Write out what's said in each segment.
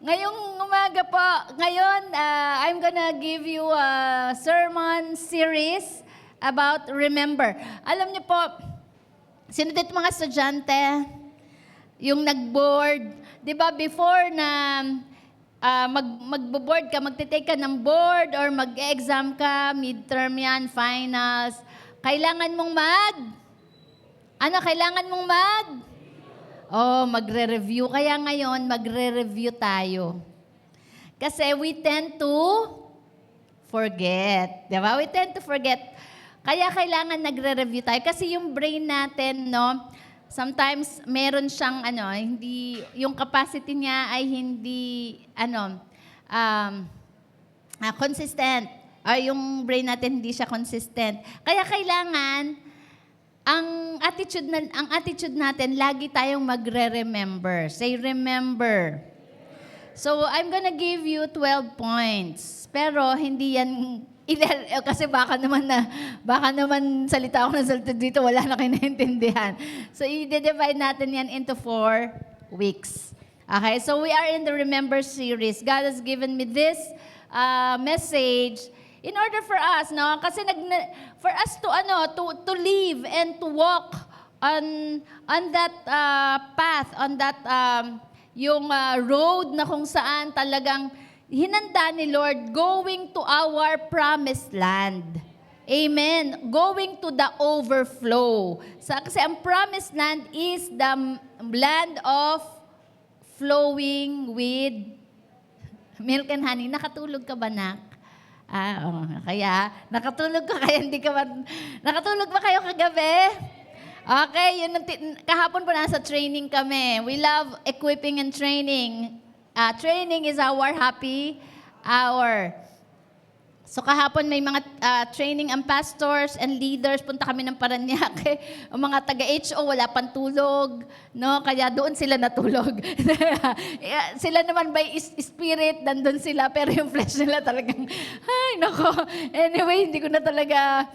Ngayong umaga po, ngayon, I'm gonna give you a sermon series about remember. Alam niyo po, sino dito mga estudyante, yung nag-board, di ba before na mag-board ka, magte-take ka ng board or mag-exam ka, midterm yan, finals, kailangan mong magre-review. Kaya ngayon, magre-review tayo. Kasi we tend to forget. Diba? We tend to forget. Kaya kailangan nagre-review tayo. Kasi yung brain natin, no, sometimes meron siyang, hindi, yung capacity niya ay hindi, consistent. Ay, yung brain natin hindi siya consistent. Kaya kailangan, ang attitude natin, lagi tayong magre-remember. Say, remember. So, I'm gonna give you 12 points. Pero, hindi yan, kasi baka naman salita ako ng salita dito, wala na kayo naintindihan. So, i-divide natin yan into 4 weeks. Okay, so we are in the Remember series. God has given me this message in order for us, no? Kasi for us to live and to walk on that path, on that yung road na kung saan talagang hinanda ni Lord going to our promised land. Amen. Going to the overflow. Kasi ang promised land is the land of flowing with milk and honey. Nakatulog ka ba, nak? Kaya, nakatulog ba kayo kagabi? Okay, kahapon po nasa training kami. We love equipping and training. Training is our happy hour. So kahapon may mga training ang pastors and leaders, punta kami ng Parañaque. Ang mga taga-HO wala pang tulog, no? Kaya doon sila natulog. Sila naman by spirit, nandun sila, pero yung flesh nila talagang, ay nako. Anyway, hindi ko na talaga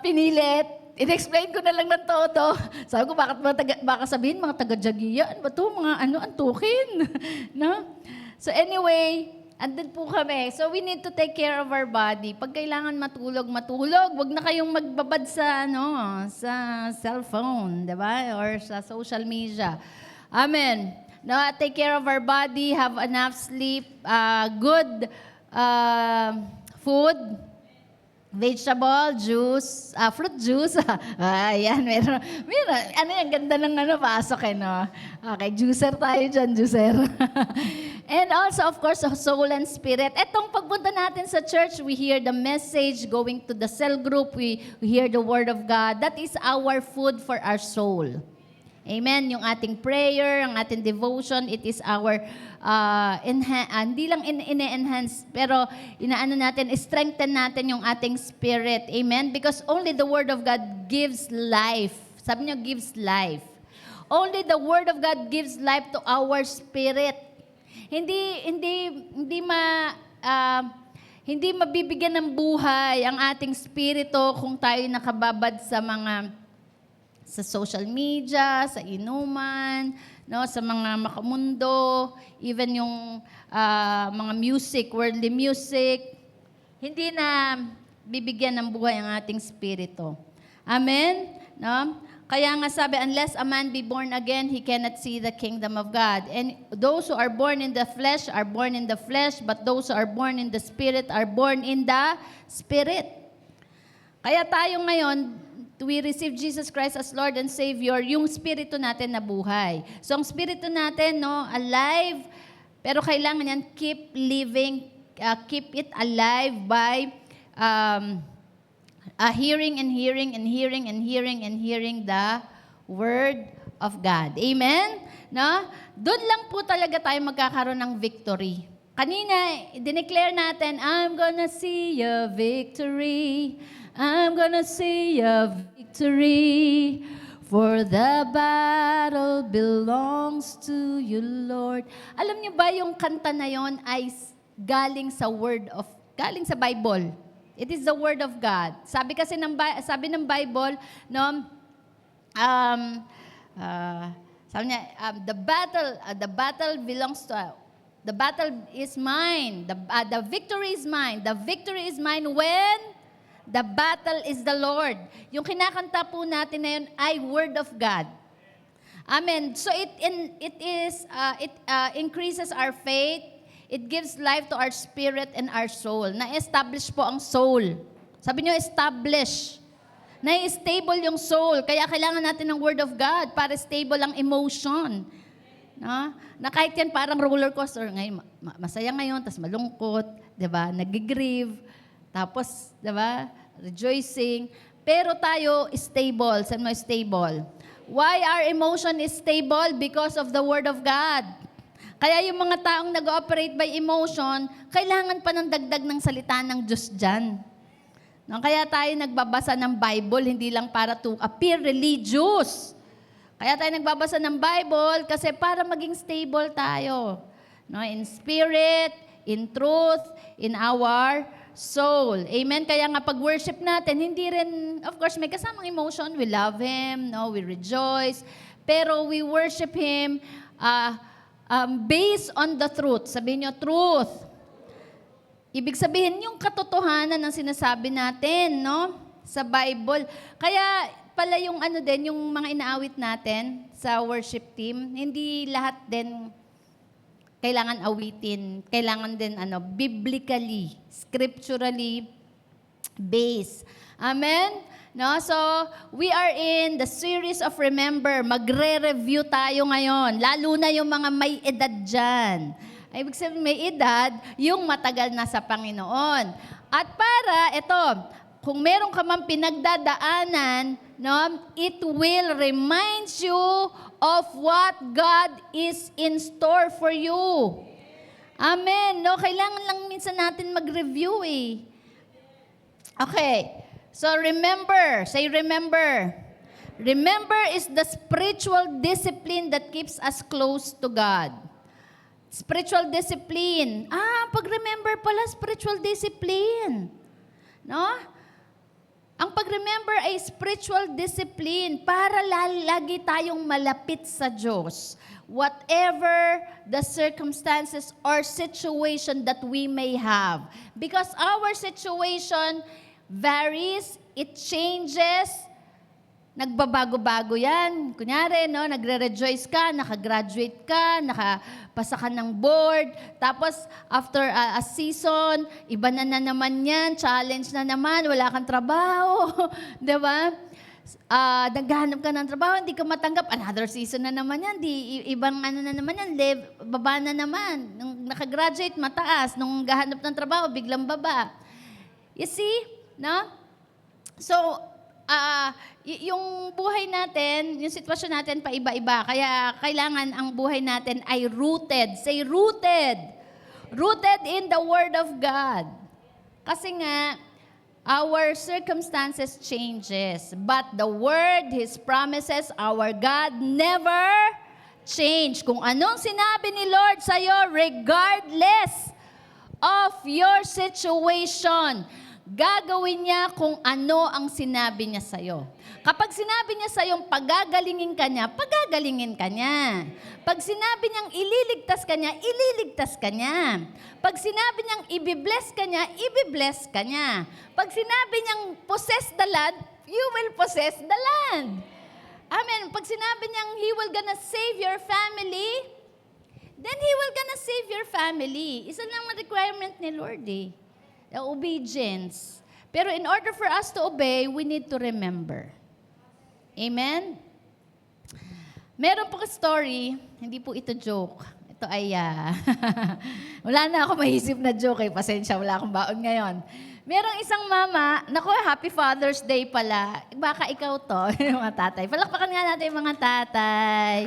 pinilit. In-explain ko na lang ng todo. Sabi ko, baka sabihin, mga taga-Jagiya, ano ba ito? Mga antukin. No? So anyway, andun po kami. So we need to take care of our body. Pag kailangan matulog. Huwag na kayong magbabad sa cellphone, di ba? Or sa social media. Amen. No, take care of our body, have enough sleep, good food, vegetable, juice, fruit juice. Ayan, meron. Ano yung ganda ng pasok no? Okay, juicer tayo dyan, juicer. And also, of course, soul and spirit. Etong pagpunta natin sa church, we hear the message, going to the cell group, we hear the word of God. That is our food for our soul. Amen. Yung ating prayer, ang ating devotion, it is our, hindi lang ine-enhance, pero inaano natin, strengthen natin yung ating spirit. Amen. Because only the Word of God gives life. Sabi niyo, gives life. Only the Word of God gives life to our spirit. Hindi mabibigyan ng buhay ang ating spirito kung tayo nakababad sa social media, sa inuman, no, sa mga makamundo, even yung mga music, worldly music, hindi na bibigyan ng buhay ang ating spirito. Amen? No? Kaya nga sabi, unless a man be born again, he cannot see the kingdom of God. And those who are born in the flesh are born in the flesh, but those who are born in the spirit are born in the spirit. Kaya tayo ngayon, we receive Jesus Christ as Lord and Savior, yung spirito natin na buhay. So, ang spirito natin, no, alive, pero kailangan yan, keep living, keep it alive by hearing and hearing and hearing and hearing and hearing the Word of God. Amen? No? Doon lang po talaga tayo magkakaroon ng victory. Kanina, dineclare natin, I'm gonna see a victory. I'm gonna see a victory, for the battle belongs to you, Lord. Alam niyo ba yung kanta na yon ay galing sa Bible. It is the Word of God. Sabi kasi sabi ng Bible, no, sabi niya, the battle belongs to The battle is mine. The victory is mine. The victory is mine when the battle is the Lord. Yung kinakanta po natin na yun ay Word of God. Amen. So it increases our faith. It gives life to our spirit and our soul. Na-establish po ang soul. Sabi niyo, establish. Na-stable yung soul. Kaya kailangan natin ng Word of God para stable ang emotion. No? Na kahit yan parang roller coaster. Ngayon, masaya ngayon, tapos malungkot. Diba? Nag-grieve. Tapos, diba? Rejoicing. Pero tayo, stable. Saan mo stable? Why our emotion is stable? Because of the Word of God. Kaya yung mga taong nag-operate by emotion, kailangan pa ng dagdag ng salita ng Diyos dyan. No? Kaya tayo nagbabasa ng Bible, hindi lang para to appear religious. Kaya tayo nagbabasa ng Bible kasi para maging stable tayo. No? In spirit, in truth, in our soul. Amen? Kaya nga pag-worship natin, hindi rin, of course, may kasamang emotion. We love Him, no? We rejoice. Pero we worship Him based on the truth. Sabihin niyo, truth. Ibig sabihin, yung katotohanan ng sinasabi natin, no? Sa Bible. Kaya pala yung yung mga inaawit natin sa worship team, hindi lahat din kailangan awitin. Kailangan din biblically, scripturally based. Amen? No? So, we are in the series of Remember. Magre-review tayo ngayon. Lalo na yung mga may edad dyan. Ibig sabihin, may edad, yung matagal na sa Panginoon. At para, kung meron ka mang pinagdadaanan, no, it will remind you of what God is in store for you. Amen. No, kailangan lang minsan natin mag-review eh. Okay. So remember, say remember. Remember is the spiritual discipline that keeps us close to God. Spiritual discipline. Pag-remember pala, spiritual discipline. No? Ang pag-remember ay spiritual discipline para lagi tayong malapit sa Diyos. Whatever the circumstances or situation that we may have. Because our situation varies, it changes, nagbabago-bago yan. Kunyari, no, nagre-rejoice ka, nakagraduate ka, nakapasa ka ng board, tapos after a season, iba na naman yan, challenge na naman, wala kang trabaho, di ba? Naghahanap ka ng trabaho, hindi ka matanggap, another season na naman yan, ibang na naman yan, baba na naman. Nung nakagraduate, mataas. Nung gahanap ng trabaho, biglang baba. You see, no? So, yung buhay natin, yung sitwasyon natin paiba-iba. Kaya kailangan ang buhay natin ay rooted. Say rooted. Rooted in the Word of God. Kasi nga, our circumstances changes. But the Word, His promises, our God never change. Kung anong sinabi ni Lord sa'yo, regardless of your situation, gagawin niya kung ano ang sinabi niya sa'yo. Kapag sinabi niya sa'yo, pagagalingin ka niya, pagagalingin ka niya. Pag sinabi niyang ililigtas ka niya, ililigtas ka niya. Pag sinabi niyang ibibless ka niya, ibibless ka niya. Pag sinabi niyang possess the land, you will possess the land. Amen. Pag sinabi niyang He will gonna save your family, then He will gonna save your family. Isa lang ang requirement ni Lord eh. The obedience. Pero in order for us to obey, we need to remember. Amen? Meron po story, hindi po ito joke. Ito ay, wala na ako maisip na joke eh. Pasensya, wala akong baon ngayon. Merong isang mama, naku, Happy Father's Day pala. Baka ikaw to, yung mga tatay. Palakpakan nga natin yung mga tatay.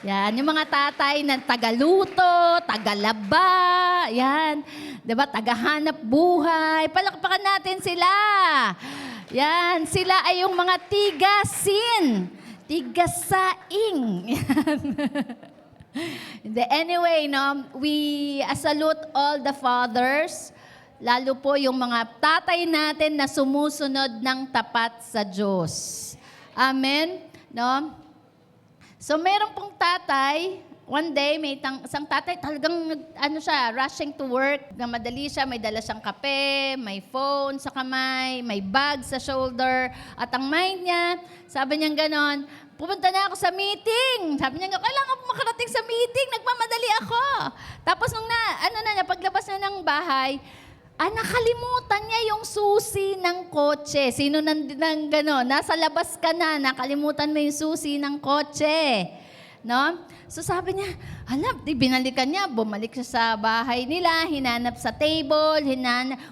Yan, yung mga tatay na tagaluto, tagalaba, yan. Diba, tagahanap buhay. Palakpakan natin sila. Yan, sila ay yung mga tigasin. Tigasaing. Anyway, no, we salute all the fathers, lalo po yung mga tatay natin na sumusunod ng tapat sa Diyos. Amen? No? So, meron pong tatay, one day, may isang tatay, talagang rushing to work, na madali siya, may dala siyang kape, may phone sa kamay, may bag sa shoulder, at ang mind niya, sabi niya ganon, pupunta na ako sa meeting. Sabi niya, kailangan ko makarating sa meeting, nagmamadali ako. Tapos nung paglabas na ng bahay, nakalimutan niya yung susi ng kotse. Sino nang gano'n? Nasa labas ka na, nakalimutan mo yung susi ng kotse. No? So sabi niya, binalikan niya, bumalik siya sa bahay nila, hinanap sa table,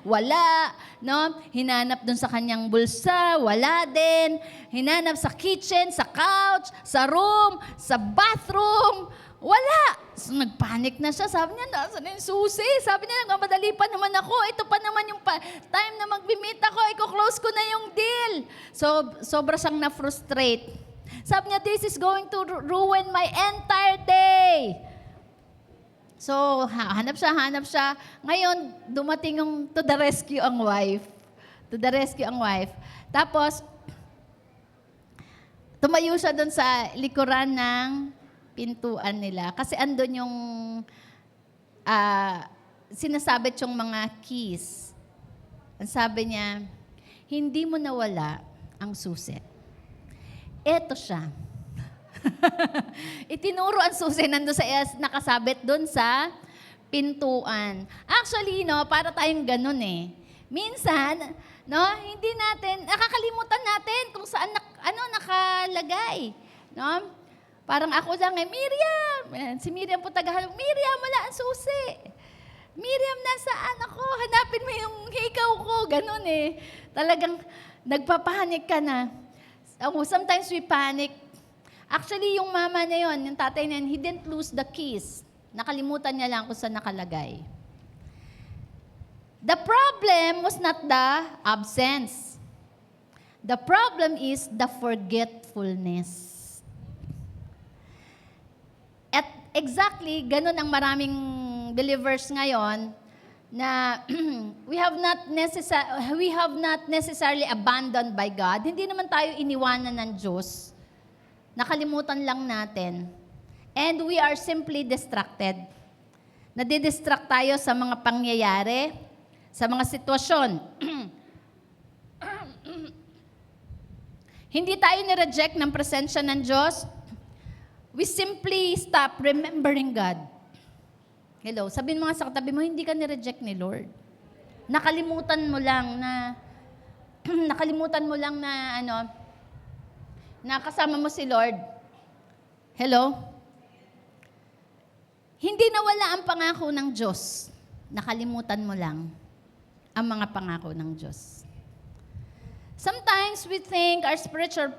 wala, no? Hinanap dun sa kanyang bulsa, wala din. Hinanap sa kitchen, sa couch, sa room, sa bathroom, wala. So nagpanik na siya, sabi niya, nasa na yung susi? Sabi niya, nagmamadali pa naman ako, ito pa naman yung time na mag-meet ako, i-close ko na yung deal. So sobra siyang na-frustrate. Sabi niya, this is going to ruin my entire day. So, hanap siya. Ngayon, dumating yung to the rescue ang wife. Tapos, tumayo siya doon sa likuran ng pintuan nila. Kasi andun yung sinasabit yung mga keys. Ang sabi niya, hindi mo nawala ang susi. Eto siya. Itinuro ang susi nandun nakasabit doon sa pintuan. Actually, para tayong ganun eh. Minsan, hindi natin, nakakalimutan natin kung saan nakalagay. No? Parang ako lang Miriam. Si Miriam po tagahanap, Miriam, wala ang susi. Miriam, nasaan ako? Hanapin mo yung hikaw ko. Ganun eh. Talagang nagpapanik ka na. Sometimes we panic. Actually, yung mama na yon, yung tatay na yun, he didn't lose the keys. Nakalimutan niya lang kung saan nakalagay. The problem was not the absence. The problem is the forgetfulness. At exactly, ganun ang maraming believers ngayon na we have not necessarily abandoned by God. Hindi naman tayo iniwanan ng Diyos. Nakalimutan lang natin. And we are simply distracted. Nadidistract tayo sa mga pangyayari, sa mga sitwasyon. Hindi tayo ni-reject ng presensya ng Diyos. We simply stop remembering God. Hello, sabihin mo nga sa katabi mo, hindi ka ni-reject ni Lord. Nakalimutan mo lang na kasama mo si Lord. Hello? Hindi nawala ang pangako ng Diyos. Nakalimutan mo lang ang mga pangako ng Diyos. Sometimes we think our spiritual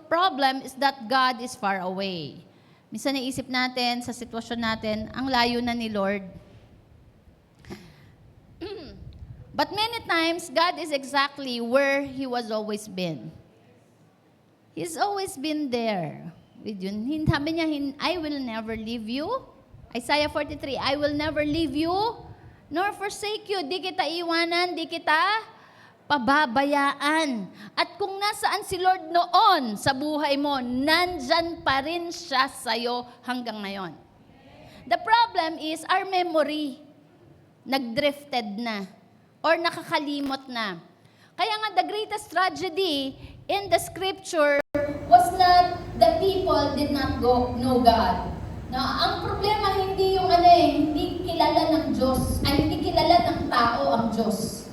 problem is that God is far away. Minsan naisip natin, sa sitwasyon natin, ang layo na ni Lord. But many times, God is exactly where He was always been. He's always been there with you. Sabi niya, I will never leave you. Isaiah 43, I will never leave you, nor forsake you. Di kita iwanan, di kita pababayaan. At kung nasaan si Lord noon sa buhay mo, nandyan pa rin siya sa'yo hanggang ngayon. The problem is our memory nagdrifted na or nakakalimot na. Kaya nga the greatest tragedy in the scripture was not the people did not know God. Ang problema hindi yung hindi kilala ng Diyos, ay hindi kilala ng tao ang Diyos.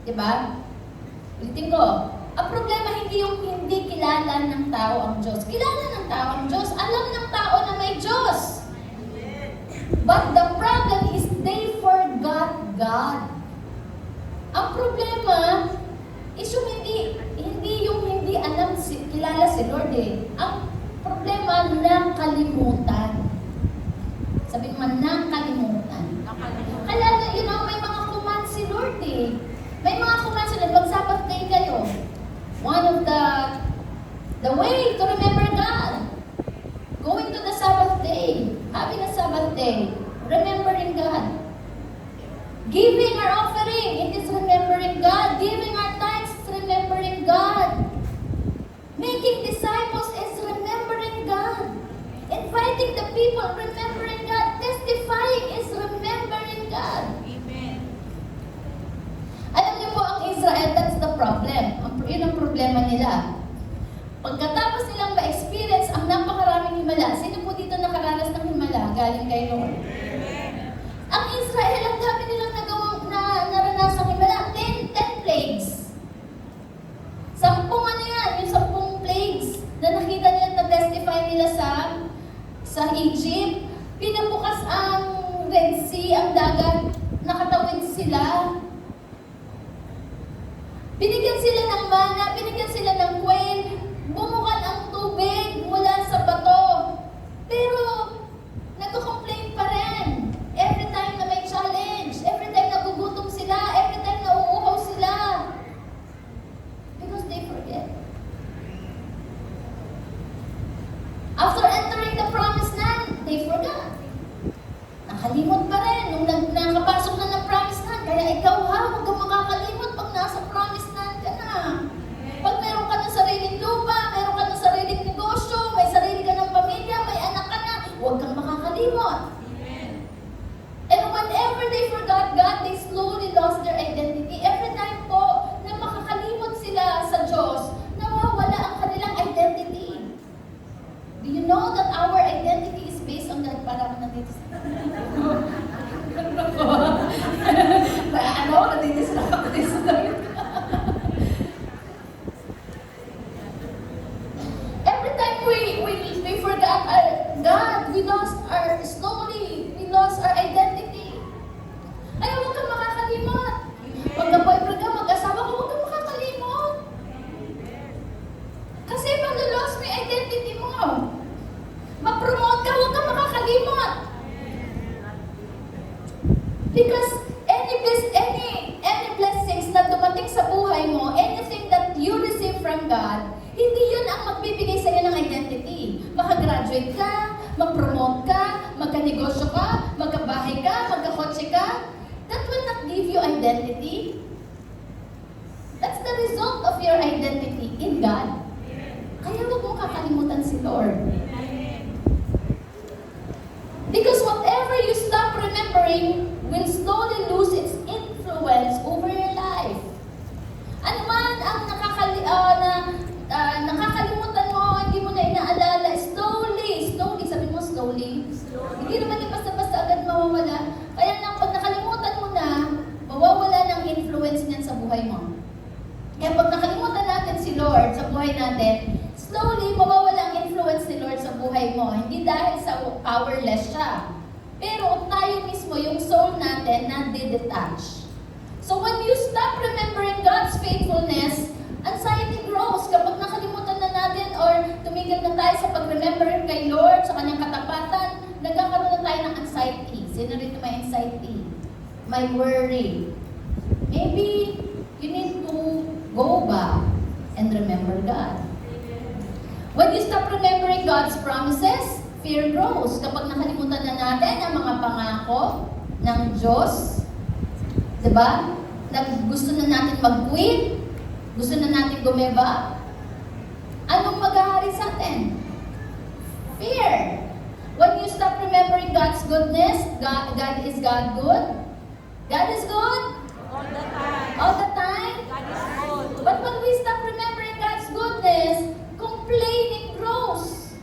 Diba? Ulitin ko, ang problema hindi yung hindi kilala ng tao ang Diyos. Kilala ng tao ang Diyos. Alam ng tao na may Diyos. But the problem is they forgot God. Ang problema is yung hindi alam, kilala si Lord eh. Ang problema ng kalimutan. Sabihin mo, ng kalimutan. Kaya may mga command si Lord eh. May mga commands na pag-Sabbath day kayo. One of the way to remember God. Going to the Sabbath day. Having a Sabbath day. Remembering God. Giving our offering, it is remembering God. Giving our tithes is remembering God. Making disciples is remembering God. In inviting the people, remembering God. Testifying is remembering God. Amen. Alam niyo po, ang Israel, that's the problem. Yun ang problema nila. Pagkatapos nilang ma-experience ang napakaraming himala, sino po dito nakaranas ng himala galing kay Lord? Ang Israel, ang dami nilang naranasang himala. 10 plagues. 10 ano yan, yung 10 plagues na nakita nila, na-testify nila sa Egypt. Pinabukas ang Red Sea, ang dagat, nakatawid sila. Binigyan sila ng mana, binigyan sila ng quail, bumukal ang tubig mula sa bato. Pero, nagko-complain pa rin. Every time na may challenge, every time nagugutom sila, every time na uuhaw sila. Because they forget. After entering the promised land, they forgot. Nakalimot pa rin nung nakapasok na ng promised land. Kaya ikaw huwag kang makakalimot pag nasa promised land ka na. Pag meron ka ng sariling lupa, meron ka ng sariling negosyo, may sarili ka ng pamilya, may anak ka na, huwag kang makakalimot. And whenever they forgot God, they slowly lost their identity. Every time po na makakalimot sila sa Diyos, nawawala ang kanilang identity. Do you know that our identity is based on God? Parang nandito sa nandito ako dito sa Every time we forgot our God, we lost our identity. Ay, huwag kang makakalimot. Pagka-boyfriend ka, mag-asawa ka, huwag kang makakalimot. Kasi malo-lost mo yung identity mo. Ma-promote ka, huwag kang makakalimot. Because any blessings na dumating sa buhay mo, anything that you receive from God, hindi yun ang magbibigay sa iyo ng identity. Makagraduate ka, mag-promote ka, magka-negosyo ka, magkabahay ka, magkakotse ka. That will not give you identity. That's the result of your identity in God. Kaya huwag mo kakalimutan si Lord. Because whatever you stop remembering will slowly lose its influence over your life. Ano man ang nakakalimutan mo, hindi mo na inaalala, slowly, sabi mo slowly. Hindi naman yung basta-basta agad mawawala. Kaya lang, pag nakalimutan mo na, mawawala ng influence niyan sa buhay mo. Kaya pag nakalimutan natin si Lord sa buhay natin, slowly, mawawala ang influence ni Lord sa buhay mo. Hindi dahil sa powerless siya. Pero tayo mismo, yung soul natin, na-detach. So when you stop remembering God's faithfulness, anxiety grows. Kapag nakalimutan na natin or tumigil na tayo sa pag-remember kay Lord, sa kanyang katapatan, nagkakaroon na tayo ng anxiety. Sino rito may anxiety? May worry. Maybe you need to go back and remember God. When you stop remembering God's promises, fear grows. Kapag nakalimutan na natin ang mga pangako ng Diyos, diba? Gusto na natin mag-quit, gusto na natin gumeba, anong maghahari sa atin? Fear. When you stop remembering God's goodness, God is God good? God is good? All the time. All the time? God is good. But when we stop remembering God's goodness, complaining grows.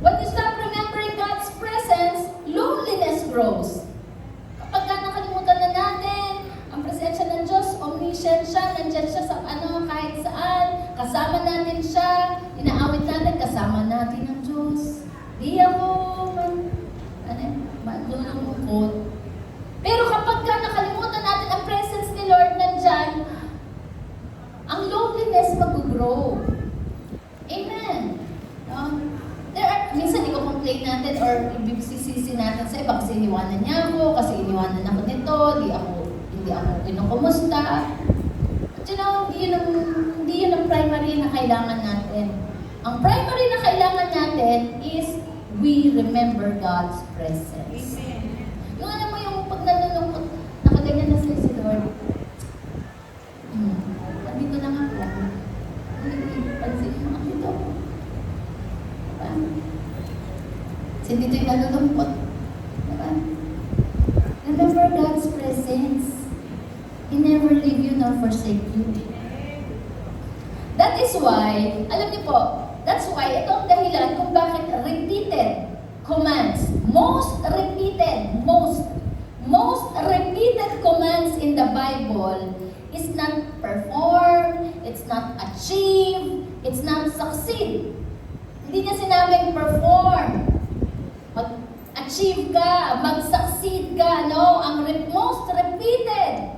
When you stop remembering God's presence, loneliness grows. Kapag nakalimutan na natin, ang presensya ng Diyos, omniscient siya, nandyan siya sa kahit saan, kasama natin siya, inaawit natin, kasama natin ang Diyos. Di ako malulungkot. Pero kapag nakalimutan natin ang presence ni Lord nandyan, ang loneliness mag-grow. Amen. Minsan i-complain natin or ibibisisisi natin sa iba kasi iniwanan niya ako, kasi iniwanan ako nito, hindi ako kinukumusta. At hindi yun ang primary na kailangan natin. Ang primary na kailangan natin is we remember God's presence. Amen. Yung alam mo yung pag nalulungkot, nakaganyan na sa'yo si Lord. Andito lang ako. Pansin mo, andito ako. remember God's presence. He never leave you nor forsake you. That is why, alam niyo po, that's why ito ang dahilan kung bakit repeated commands, most repeated commands in the Bible is not perform, it's not achieve, it's not succeed. Hindi niya sinabing perform, mag-achieve ka, mag-succeed ka. No, ang most repeated,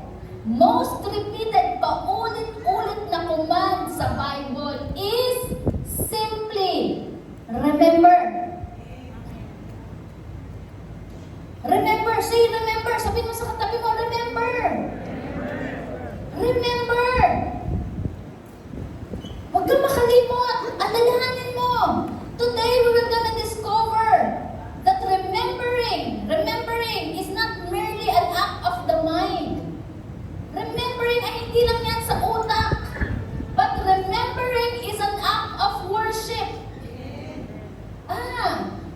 paulit-ulit na command sa Bible is simply remember. Remember, say remember. Sabihin mo sa katabi mo, remember. Remember. Huwag kang makalimot. Alalahanin mo. Today, we will gonna discover that remembering is not merely an act of the mind. Remembering ay hindi lang yan sa utak. But remembering is an act of worship.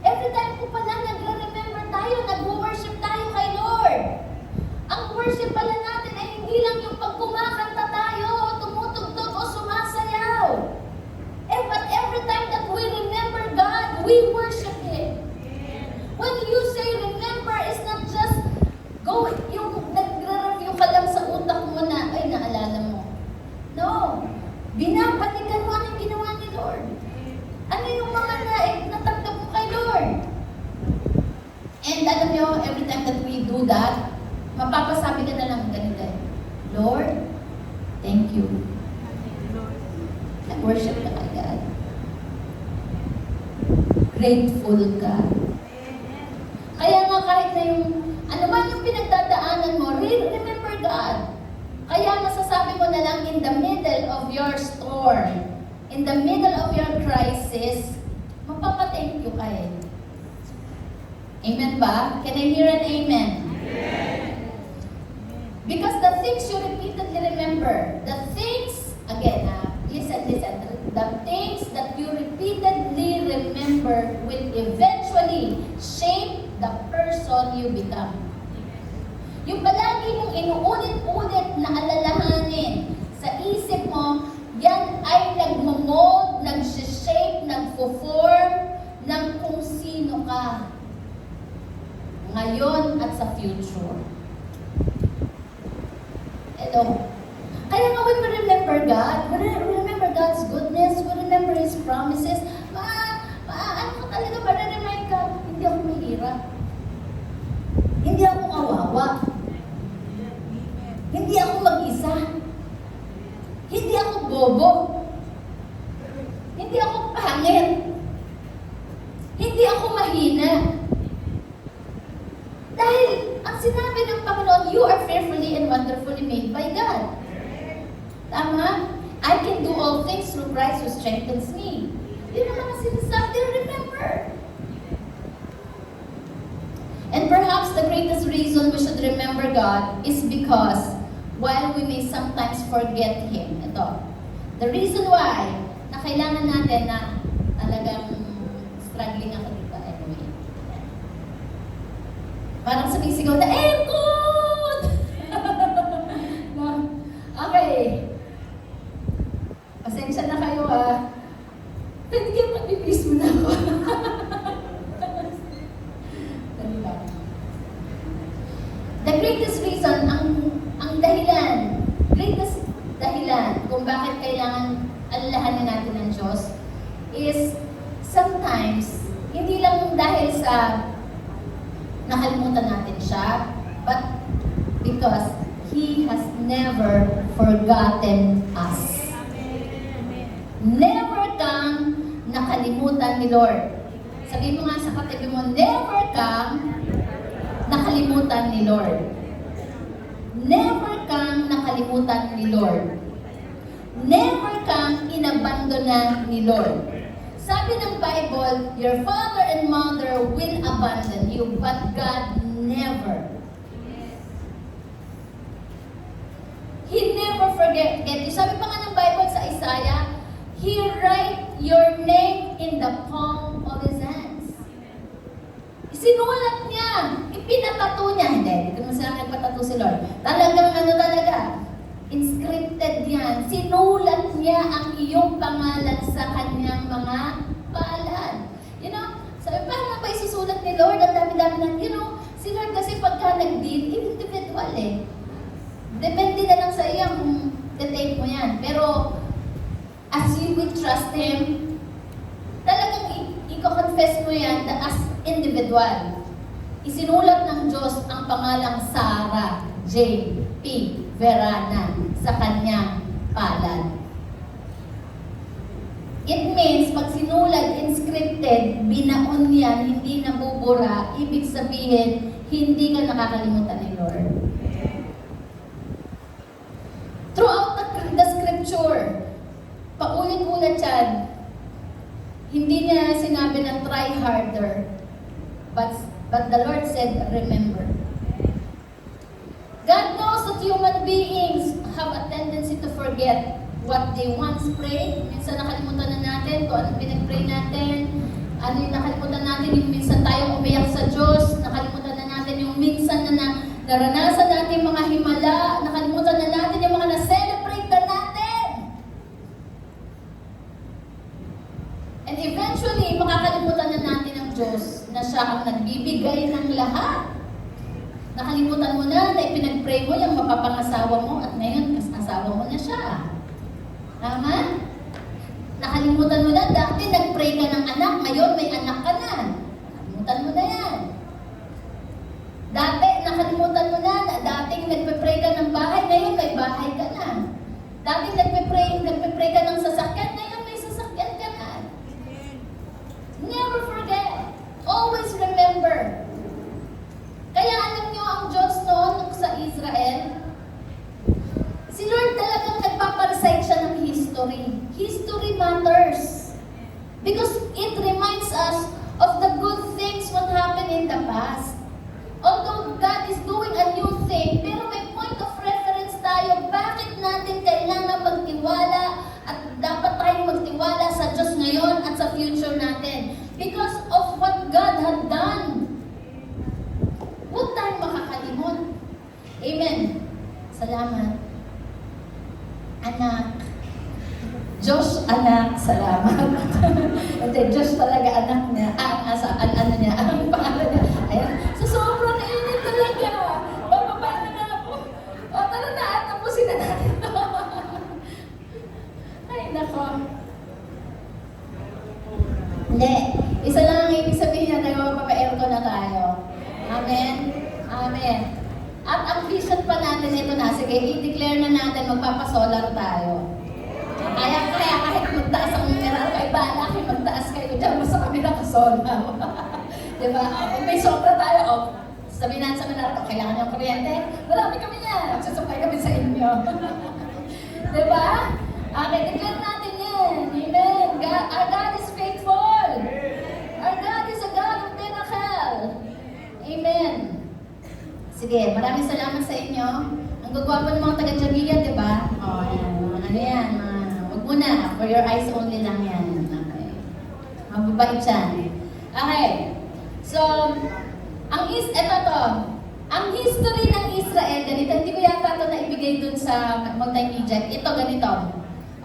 Every time po pala nagre-remember tayo, nag-worship tayo kay Lord. Ang worship pala natin ay hindi lang yung pag kumakanta tayo, tumutugtog o sumasayaw. But every time that we remember God, we worship Him. When you say remember, it's not just yung nagre-review ka lang sa utak mo na, ay, naalala mo. No. Binabalikan mo anong ginawa ni Lord. Ano yung mga natanggap mo kay Lord? And alam nyo, every time that we do that, mapapasabi ka na lang ganito, Lord, thank you. Nag-worship ka kay God. Grateful ka. Kaya nga kahit na yung, ano man yung pinagdadaanan mo, remember God. Kaya masasabi mo na lang in the middle of your storm, in the middle of your crisis, magpapathank you ka eh. Amen ba? Can I hear an amen? Because the things you repeatedly remember, the things, again, listen, the things that you repeatedly remember will eventually shape the person you become. Yung palagi mong inuulit-ulit na alalahanin sa isip mo, yan ay nagmo-mold, nag-shape, nagfo-form ng kung sino ka ngayon at sa future. Hello. Kaya nga when we remember God, we remember God's goodness, we remember His promises, ano ka talaga, ma-remind ka, hindi ako mahirap. Hindi ako kawawa. Hindi ako mag-isa. Hindi ako bobo. Hindi ako pangit. Hindi ako mahina. Dahil ang sinabi ng Panginoon, you are fearfully and wonderfully made by God. Tama? I can do all things through Christ who strengthens me. Yun naman ang sinasabi, remember. And perhaps the greatest reason we should remember God is because while we may sometimes forget Him, ito, the reason why na kailangan natin na talagang struggling ako dito anyway. Parang sumisigaw na, good! No? Okay. Pasensya na kayo Pwede kayo mag-bibis mo na ako. The greatest reason, ang greatest dahilan kung bakit kailangan alalahanin natin ng Diyos is sometimes, hindi lang dahil sa nakalimutan natin siya, but because He has never forgotten us. Never kang nakalimutan ni Lord. Sabihin mo nga sa katabi mo, never kang nakalimutan ni Lord. Never kang nakalimutan ni Lord. Never kang inabandona ni Lord. Sabi ng Bible, your father and mother will abandon you, but God never. He never forget you. Sabi pa nga ng Bible sa Isaiah, He write your name in the palm of His hands. Isinulat niya, ipinatato niya. Hindi ko naman sila po si Lord. Talagang ano talaga, inscripted yan. Sinulat niya ang iyong pangalan sa kanyang mga palad. You know, sabi, paano ba isusulat ni Lord? Ang dami-dami na, you know, si Lord kasi pagka nag-deal, individual eh. Depende na lang sa iyo kung detect mo yan. Pero, as you will trust Him, talagang i-confess mo yan as individual. Isinulat ng Diyos ang pangalang Sarah J. P. Verana sa kanyang palad. It means, pag sinulat, inscripted, binaon yan, hindi nabubura, ibig sabihin, hindi ka nakakalimutan ni Lord. Throughout the scripture, paulit-ulit yan, hindi niya sinabi na try harder, but the Lord said, remember. God knows that human beings have a tendency to forget what they once prayed. Minsan nakalimutan na natin kung anong pinag-pray natin. Ano yung nakalimutan natin, yung minsan tayong umiyak sa Diyos. Nakalimutan na natin yung minsan na naranasan natin mga himala. Nakalimutan na natin yung mga na-celebrate na natin. And eventually, makakalimutan na natin ang Diyos na siya ang nagbibigay ng lahat. Nakalimutan mo na ipinag-pray mo yung mapapangasawa mo at ngayon, asawa mo na siya. Tama? Nakalimutan mo na, dati nag-pray ka ng anak, ngayon may anak ka na. Nakalimutan mo na yan. Dati, nakalimutan mo na, dating nagpe-pray ka ng bahay, ngayon may bahay ka na. Dating nagpe-pray ka ng sasakyan, ngayon may sasakyan ka na. Never forget. Always remember. Kaya alam niyo ang Diyos noon sa Israel, si Lord talagang nagpaparecite siya ng history. History matters. Because it reminds us of the good things what happened in the past. Although God is doing a new thing, pero may point of reference tayo. Bakit natin kailangan magtiwala at dapat tayong magtiwala sa Diyos ngayon at sa future natin? Because of what God had done. Huwag tayong makakalimot. Amen. Salamat. Anak. Diyos, anak, salamat. Hindi, Diyos talaga anak niya. Ano niya, ang pangalan niya. Ayan. So, sobrang init talaga. Bababa na ako. O, tara na, tapusin na natin ito. Ay, nako. Hindi. Isa lang ang ibig sabihin na tayo, magpapa-aircon na tayo. Amen? Amen. At ang vision pa natin ito na, sige, i-declare na natin, magpapasolar tayo. Kaya kahit magtaas ang mineral, ay bahala kayo magtaas kayo dyan, basta kami nakasolar. Diba? Kung may sobra tayo, sabihin natin sa mineral, kailangan ng kuryente, marami kami yan, susupay kami sa inyo. Diba? Okay, declare natin yan. Amen. Our God is faithful. Our God is a God of miracle. Amen. Sige, maraming salamat sa inyo. Ang gagwapo ng mga taga-Jagigan, di ba? O, yan. Ano yan? Huwag muna. For your eyes only lang yan. Okay. Mababait siya. Okay. So, eto to. Ang history ng Israel, ganito. Hindi ko yata ito naibigay dun sa multimedia. Ito, ganito.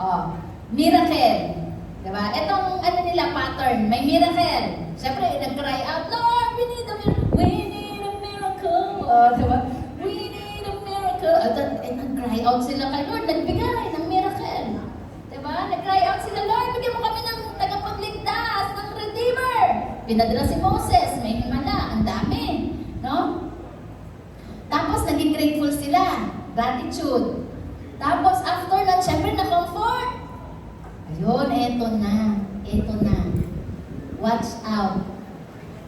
O, miracle. Diba? Itong ano nila, pattern. May miracle. Siyempre, nag-cry out, Lord, we need a miracle. We need a miracle. O, diba? We need a miracle. At nag-cry out sila kay Lord, nagbigay ng miracle. Diba? Nag-cry out sila, Lord, bigyan mo kami ng tagapagligtas, ng Redeemer. Pinadala si Moses, may himala, ang dami. No? Tapos, naging grateful sila. Gratitude. Tapos, after that, syempre, na-comfort. Ayun, eto na. Eto na. Watch out.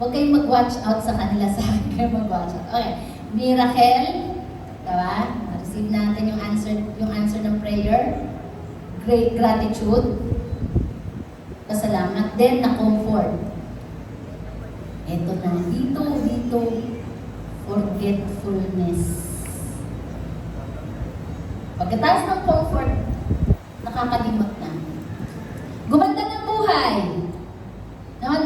Huwag kayong mag-watch out sa kanila, sa akin kayo mag-watch out. Okay. Miracle. Diba? Receive natin yung answer ng prayer. Great gratitude. Pasalamat. Then, na-comfort. Eto na. Dito. Forgetfulness. Pagkatapos ng comfort, nakakalimot na. Gumanda ng buhay.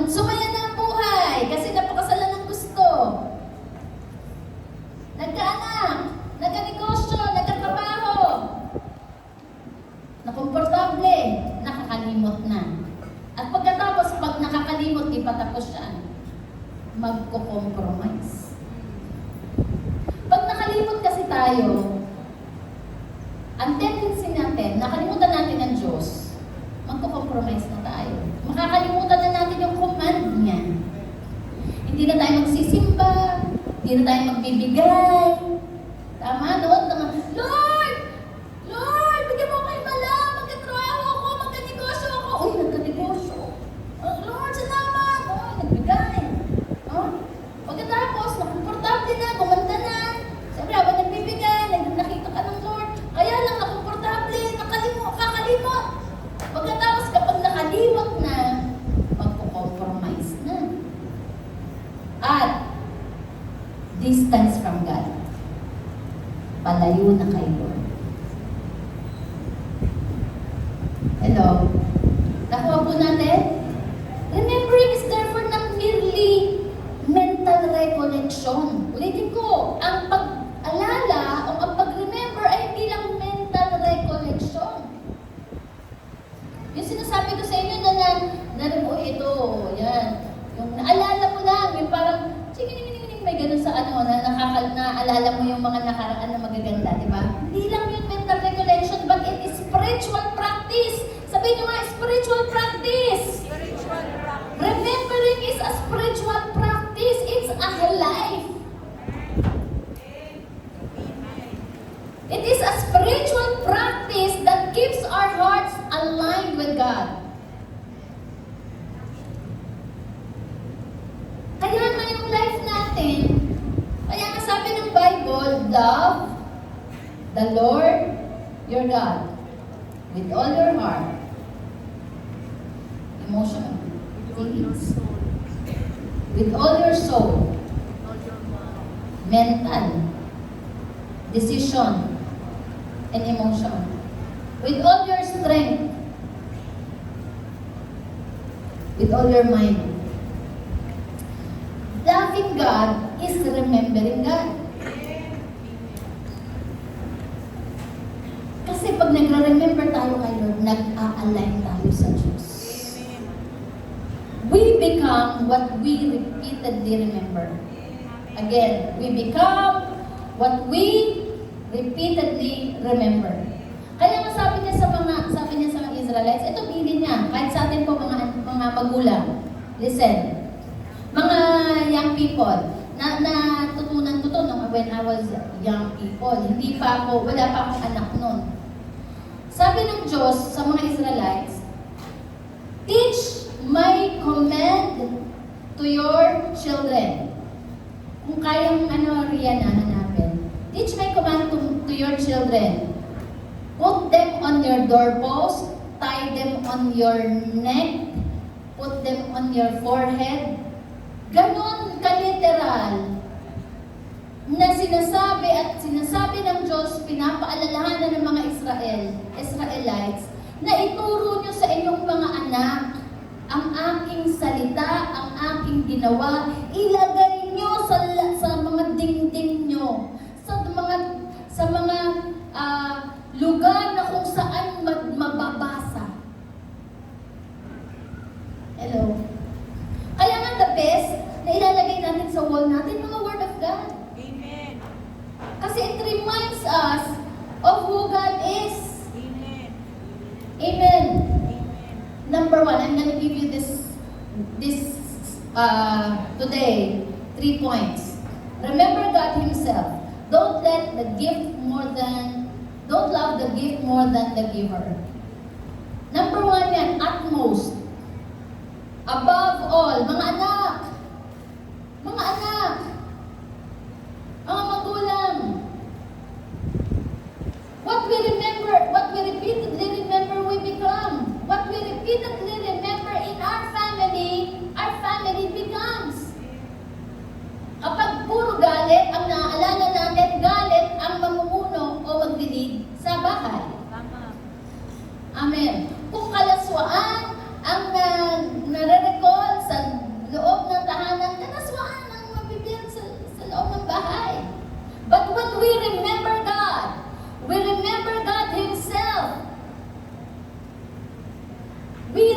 Sumaya na ang buhay kasi napakasalan ng gusto. Nagkaanak. magko-compromise. Pag nakalimot kasi tayo, ang tendency natin, nakalimutan natin ang Diyos, magko-compromise na tayo. Makakalimutan na natin yung command niya. Hindi na tayo magsisimba, hindi na tayo magbibigay. Tama, noon, Lord! Lord, bigyan mo kayo malam, magkatrabaho ako, magkanegosyo ako. Uy, nagkanegosyo. Oh, Lord, salamat. Oh, nagbigay. Oh? Pagkatapos, nakomportable na, gumanda na. Siyempre, habang nagbibigay, nakita ka ng Lord. Kaya lang, nakomportable, kakalimot. Pagkatapos, kapag nakalimot na, magpo-compromise na. At, distance from God. Palayo na kay Lord. Hello? Nakuha po natin? Remembering is therefore not merely mental recollection. Ulitin ko, ang pag-alala o ang pag-remember ay hindi lang mental recollection. Yung sinasabi ko sa inyo ito, yan. Yung naalala mo lang, yung parang, sige, may ganun sa naalala mo yung mga nakaraan na magaganda, di ba? Hindi lang yun mental recollection, but it is spiritual practice. Sabihin nyo nga, spiritual practice. Spiritual practice. Remembering is a spiritual practice. It's a life. It is a spiritual practice that keeps our hearts aligned with God. Kaya nga yung life natin, kaya nga sabi ng Bible, love the Lord your God with all your heart, emotion, feelings, with all your soul, mental, decision, and emotion, with all your strength, with all your mind. Loving God is remembering God. Kasi pag nagre-remember tayo kay Lord, nag-a-align tayo sa Diyos. We become what we repeatedly remember. Again, we become what we repeatedly remember. Kaya nga sabi niya sa mga Israelites, ito bilin niya, kahit sa atin po mga magulang. Listen. Mga young people, natutunan ko to when I was young people. Wala pa akong anak noon. Sabi ng Diyos sa mga Israelites, teach my command to your children. Kung kayang riyan na hanapin. Teach my command to your children. Put them on your doorpost, tie them on your neck, put them on your forehead. Ganon kaliteral na sinasabi ng Diyos, pinapaalalahanan ng mga Israelites, na ituro nyo sa inyong mga anak ang aking salita, ang aking ginawa, ilagay nyo sa mga dingding nyo, sa mga lugar na kung saan mababasa. Hello? Kaya nga the best na ilalagay natin sa wall natin, mga Word of God. Amen. Kasi it reminds us of who God is. Amen. Amen. Amen. Number one, I'm gonna give you this today, 3 points. Remember God Himself. Don't love the gift more than the giver. Number one yan, utmost. Above all, mga anak, mga magulang, what we repeatedly remember, we become. What we repeatedly remember in our family becomes. Kapag puro galit, ang naaalala natin, galit ang mamumuno o maglilid sa bahay. Tama. Amen. Kung kalaswaan ang nare-recall sa loob ng tahanan, kalaswaan ang mabibiyak sa loob ng bahay. But when we remember God Himself. We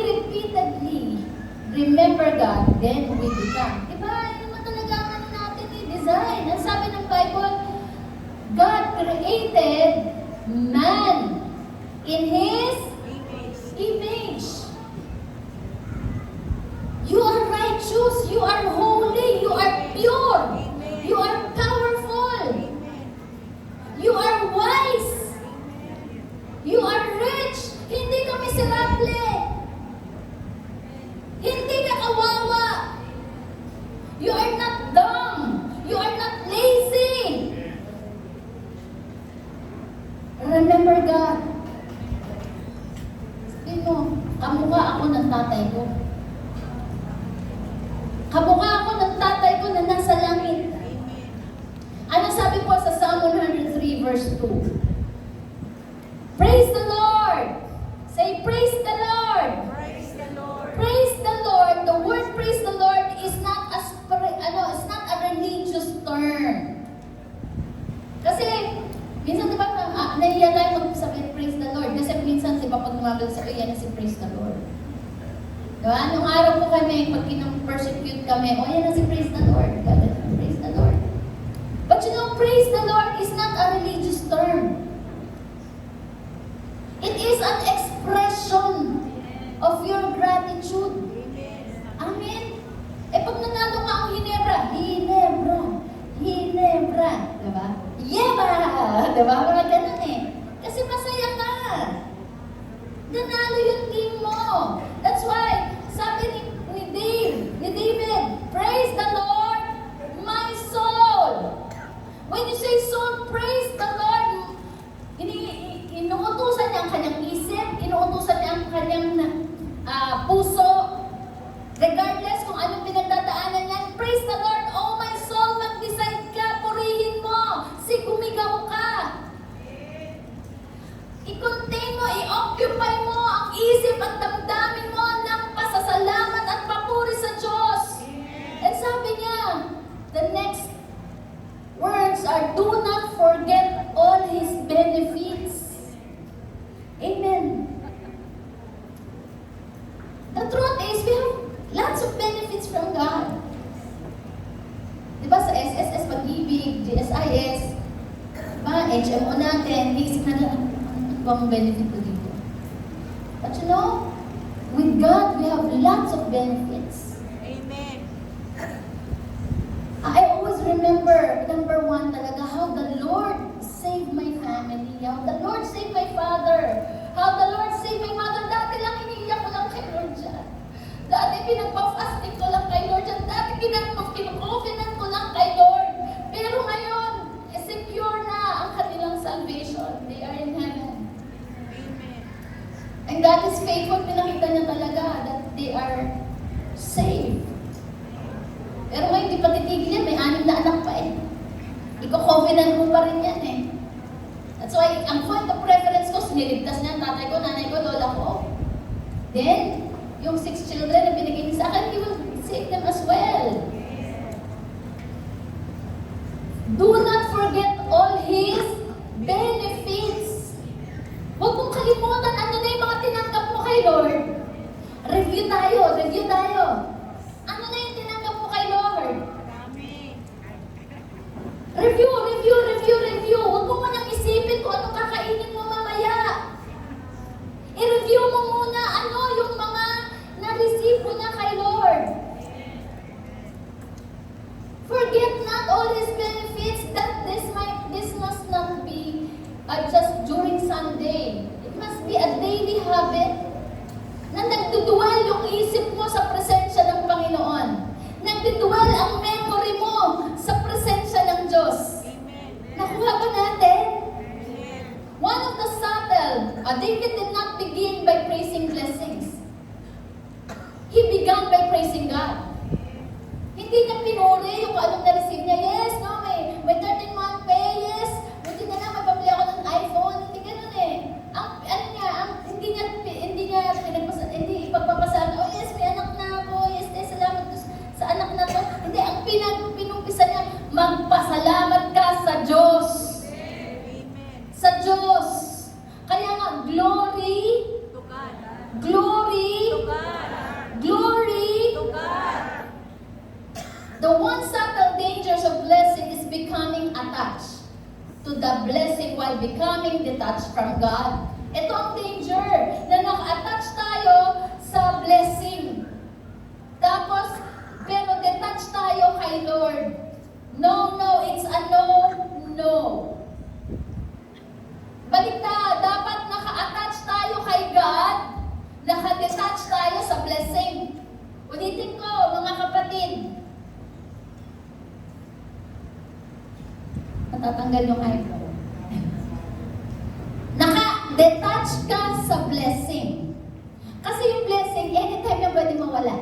created man in His Image. image. You are righteous, you are holy, you are pure, you are powerful, you are wise, you are rich. Hindi ka miserable. Hindi ka kawawa. You are not dumb. You are not lazy. Remember God. Sabihin mo, kamukha ako ng tatay ko. Kamukha ako ng tatay ko na nasa langit. Ano sabi po sa Psalm 103 verse 2? Praise the Lord! Say, praise the Lord! Praise the Lord. Praise the Lord. The word praise the Lord is not it's not a religious term. Kasi minsan 'di ba nahiya tayo magsabi praise the Lord kasi minsan 'di ba pag tumagal sa yan na si praise the Lord. Diba? Nung araw po kami, pag persecute kami, yan na si praise the Lord. Praise the Lord. But you know, praise the Lord is not a religious term. It is an expression of your gratitude. Amen. Pag nanalo ka ang Hinebra, Hinebra, Hinebra. Diba? Yeba! Diba? Mga ganun Kasi masaya ka. Nanalo yung team mo. That's why, sabi ni David, praise the Lord, my soul. When you say soul, praise the Lord, inuutusan niya ang kanyang isip, inuutusan niya ang kanyang puso, regardless kung anong pinagdadaanan niya. Praise the Lord, oh my soul, mag-decide ka, purihin mo, gumigaw ka. I-contain mo, i-occupy mo ang isip at damdamin mo ng pasasalamat at papuri sa Diyos. And sabi niya, the next words are, do not forget all His benefits. Amen. The truth is, we have lots of benefits from God. Diba sa SSS, Pag-ibig, GSIS, diba, HMO natin, basic na lang, ano bang benefit ko dito? But you know, with God, we have lots of benefits. Amen. I always remember, number one talaga, how the Lord saved my family, how the Lord saved my father, how the Lord saved my mother. Dati lang iniiyak ko lang kay Lord dyan. Dati pinagpa-fasting ko lang kay Lord dyan. Dati pinag-confident ko lang kay Lord. Pero ngayon, secure na ang kanilang salvation. They are in heaven. Amen. And God is faithful. Pinakita niya talaga that they are saved. Pero ngayon, di pa titigil yan. May 6 na anak pa Iko-confident mo pa rin yan That's why, ang point of preference ko, siniligtas niya ang tatay ko, nanay ko, lola ko. Then, yung 6 children na binigay niya sa akin, He will save them as well. Do not forget all His benefits. Huwag mong kalimutan ano na yung mga tinanggap mo kay Lord. Review tayo. Ano na yung tinanggap mo kay Lord? Amen. Review. Huwag mo munang isipin kung anong kakainin mo mamaya. I-review mo muna ano yung mga na-receive mo na kay Lord. Forget not all His benefits, that this must not be just during Sunday. It must be a daily habit na nagdudual yung isip mo sa presensya ng Panginoon. Nagdudual ang memory mo sa presensya ng Diyos. Amen. Nakuha ba natin? Amen. One of the subtle, David did not begin by praising blessings. He began by praising God. Hindi niya pinuri yung anong na-receive niya. Yes, no, may 13-month pay, yes. Buti na lang, magpapili ako ng iPhone. Hindi ganun hindi ipagpapasabi, oh yes, may anak na ako, yes, salamat sa anak na to. Hindi, ang pinumpisa niya, magpasalamat ka sa Diyos. Amen. Sa Diyos. Kaya nga, glory, To God. glory, To God. glory. To God. The one subtle dangers of blessing is becoming attached to to the blessing while becoming detached from God. Ito ang danger, na naka-attach tayo sa blessing. Tapos, pero detached tayo kay Lord. No, it's a no. Baliktad, dapat naka-attach tayo kay God, naka-detach tayo sa blessing. Ulitin ko, mga kapatid. Matatanggal yung eyebrow. Naka-detach ka sa blessing. Kasi yung blessing, anytime na pwede mawala.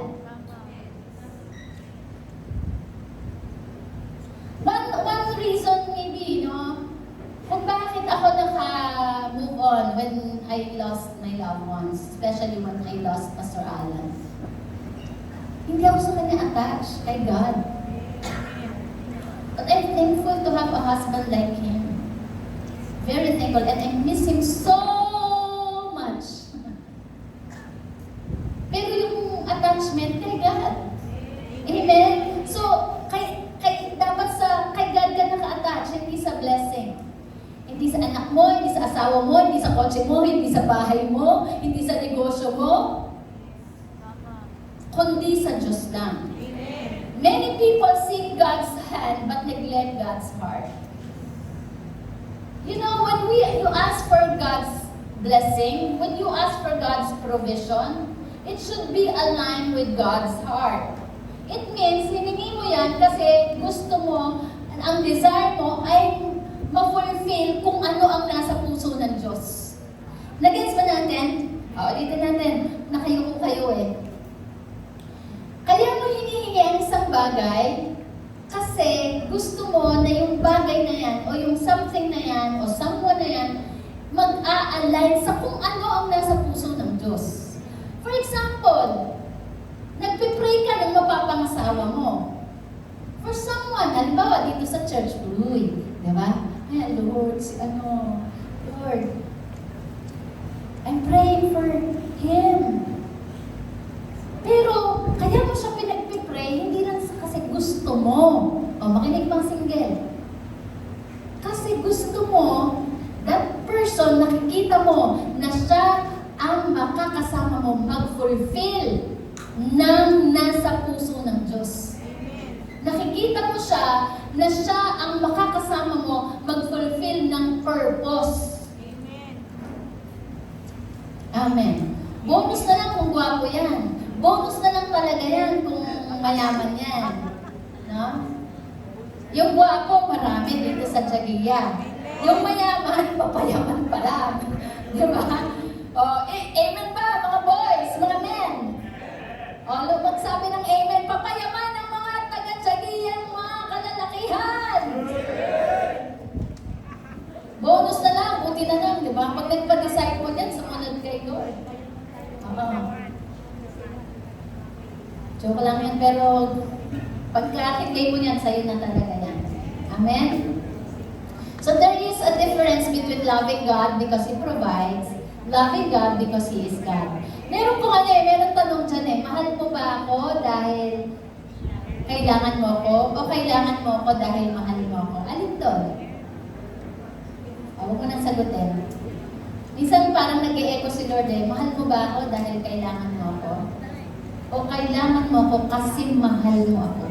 One reason maybe, kung bakit ako naka-move on when I lost my loved ones, especially when I lost Pastor Alan. Hindi ako sa kanya attached kay God. But I'm thankful to have a husband like him. Very thankful, and I miss him so much. Pero yung attachment kay God. Amen? So, kay God ka naka-attach, hindi sa blessing. Hindi sa anak mo, hindi sa asawa mo, hindi sa kotse mo, hindi sa bahay mo, hindi sa negosyo mo, kundi sa Diyos lang. Many people seek God's hand but neglect God's heart. You know, when you ask for God's blessing, when you ask for God's provision, it should be aligned with God's heart. It means, hiningi mo yan kasi gusto mo, ang desire mo ay ma-fulfill kung ano ang nasa puso ng Diyos. Nagets ba natin? Ulitin natin. Nakayuko kayo eh. Kaya mo hinihingi ang isang bagay kasi gusto mo na yung bagay na yan o yung something na yan o someone na yan mag-a-align sa kung ano ang nasa puso ng Diyos. For example, nagpipray ka ng mapapangasawa mo. For someone, halimbawa dito sa church, di ba? Ay, Lord, Lord, I'm praying for him. Pero, kaya mo siya pinagpipray, hindi lang kasi gusto mo. Makinig pang single. Kasi gusto mo, that person, nakikita mo na siya ang makakasama mo mag-fulfill ng nasa puso ng Diyos. Nakikita mo siya na siya ang makakasama mo mag-fulfill ng purpose. Amen. Bonus na lang kung gwapo yan. Bonus na lang talaga yan kung mayaman yan. No? Yung gwapo, marami dito sa Tiaguilla. Yung mayaman, papayaman pa lang. Di ba? Amen ba, mga boys, mga men? Magsabi ng amen, papayaman ang mga taga-Tiaguilla, mga kalalakihan. Bonus na lang, buti na lang, di ba? Pag nagpa-disciple yan, sumunod kay Lord. Joke lang yan, pero pagka-akit mo yan, sa'yo na talaga yan. Amen? So there is a difference between loving God because He provides, loving God because He is God. Meron tanong dyan mahal mo ba ako dahil kailangan mo ako o kailangan mo ako dahil mahal mo ako? Alin doon? Huwag mo nang sagutin. Minsan parang nag-e-echo si Lord mahal mo ba ako dahil kailangan mo ako? O kailangan mo ako kasi mahal mo ako?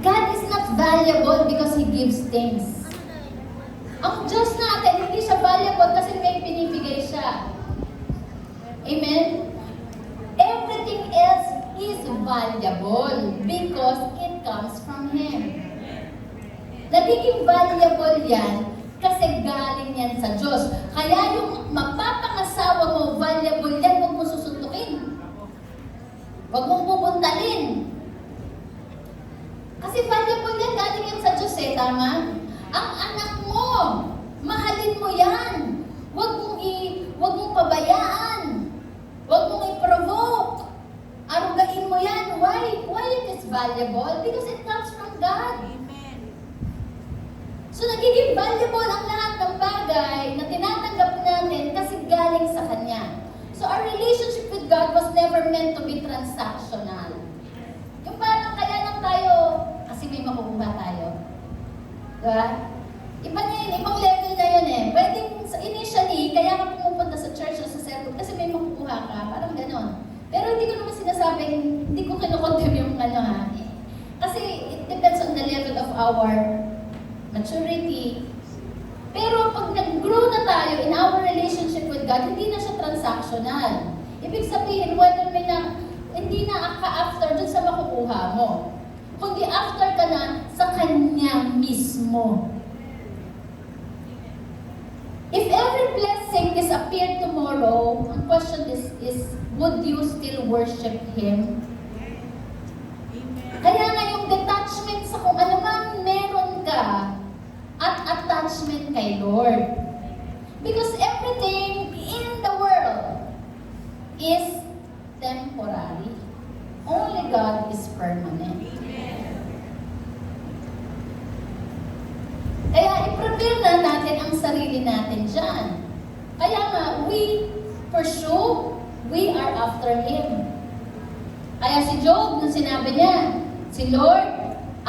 God is not valuable because He gives things. Ang Diyos natin, hindi siya valuable kasi may pinibigay siya. Amen? Everything else is valuable because it comes from Him. Nagiging valuable yan kasi galing yan sa Diyos. Kaya yung mapapangasawa mo, valuable yan, huwag mo susuntukin. Huwag mong pupuntalin. Kasi valuable yan, galing yan sa Diyos tama? Ang anak mo, mahalin mo yan. Huwag mong pabayaan. Huwag mong i-provoke. Arugain mo yan. Why it is valuable? Because it comes from God. Amen. So nagiging valuable ang lahat ng bagay na tinatanggap natin kasi galing sa Kanya. So our relationship with God was never meant to be transactional. Yung parang kaya lang tayo, kasi may makukuha tayo. Diba? Iba na yun, ibang level na yun eh. Pwedeng initially, kaya ka pumupunta sa church o sa sermon kasi may makukuha ka, parang ganon. Pero hindi ko naman sinasabing, hindi ko kinukondem yung ano ha. Kasi it depends on the level of our maturity. Pero pag nag-grow na tayo in our relationship with God, hindi na siya transactional. Ibig sabihin, whether may na, hindi na ka-after dun sa makukuha mo. Kundi after ka na sa Kanya mismo. If every blessing disappeared tomorrow, ang question is would you still worship Him? Kaya nga yung detachment sa kung ano man meron ka at attachment kay Lord. Because everything in the world is temporary. Only God is permanent. Kaya i-prepare na natin ang sarili natin dyan. Kaya nga, we pursue, we are after Him. Kaya si Job, nung sinabi niya, si Lord,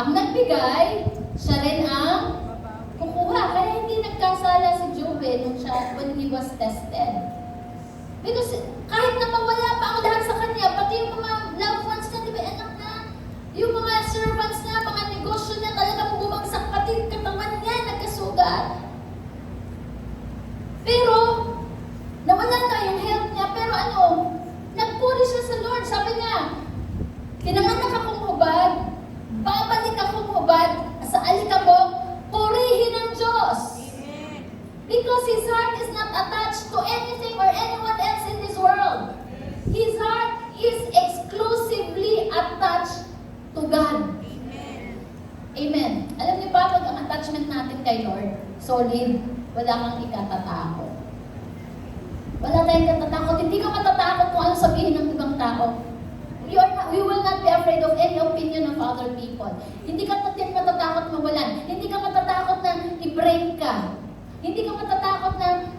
ang nagbigay, siya rin ang kukuha. Kaya hindi nagkasala si Job when he was tested. Because kahit na mawala pa ang lahat sa kanya, pati yung mga loved ones niya, di ba, anak na, yung mga servants niya, mga negosyo niya, talagang bumagsak, pati katawan niya, nagkasugat. Pero, nawala na yung health niya, pero ano, nagpuri siya sa Lord. Sabi niya, tinanganak akong hubad, babalik akong hubad, sa alikabok, purihin ng Diyos. Because his heart is not attached to anything or anyone else in this world. His heart is exclusively attached to God. Amen. Alam niyo ba, pag ang attachment natin kay Lord, solid, wala kang ikatatakot. Wala tayong katatakot. Hindi ka matatakot kung ano sabihin ng ibang tao. We will not be afraid of any opinion of other people. Hindi ka matatakot mawalan. Hindi ka matatakot na i-break ka. Hindi ka matatakot na,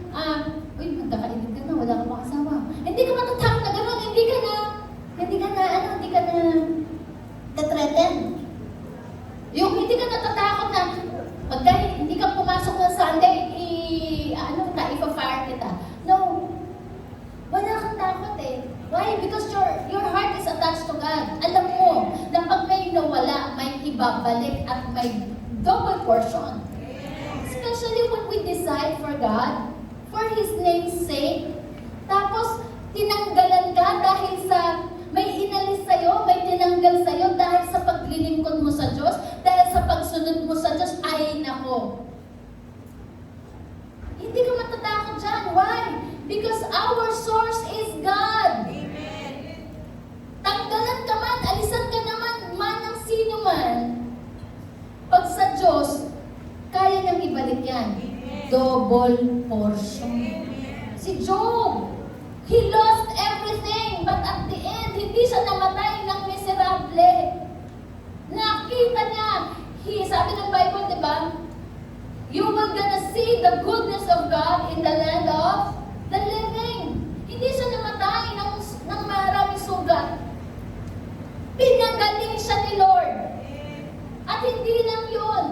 magkakaibig ka na, wala kang makasawa. Hindi ka matatakot na gano'n, hindi ka na na-threaten. Yung hindi ka natatakot na, pagka hindi ka pumasok ng Sunday, ipa-fire kita. No. Wala kang takot eh. Why? Because your heart is attached to God. Alam mo na pag may nawala, may ibabalik at may double portion. Especially when we decide for God, for His name's sake. Tapos, tinanggalan ka dahil sa may inalis sa'yo, may tinanggal sa'yo dahil sa paglilingkod mo sa Diyos, dahil sa pagsunod mo sa Diyos, ay nako. Hindi ka matatakot dyan. Why? Because our source is God. Amen. Tanggalan ka man, alisan ka naman, ng sino man. Pag sa Diyos, kaya niyang ibalik yan. Amen. Double portion. Amen. Si Job, he lost everything, but at the end, hindi siya namatay ng miserable. Nakita niya, sabi ng Bible, di ba? You will gonna see the goodness of God in the land of the living. Hindi siya namatay ng maraming sugat. Pinagaling siya ni Lord. At hindi lang yun.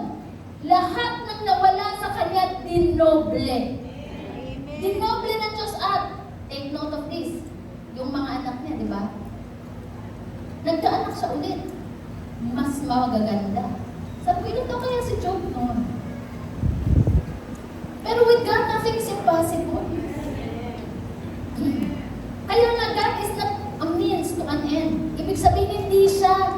Lahat ng nawala sa kanya, dinoble. Dinoble ng Diyos at, take note of this, yung mga anak niya, di ba? Nagkaanak siya ulit. Mas magaganda. Sabi ko, ilan daw kaya si Job noon? Pero with God, nothing is impossible. Kaya nga, God is not a means to an end. Ibig sabihin, hindi siya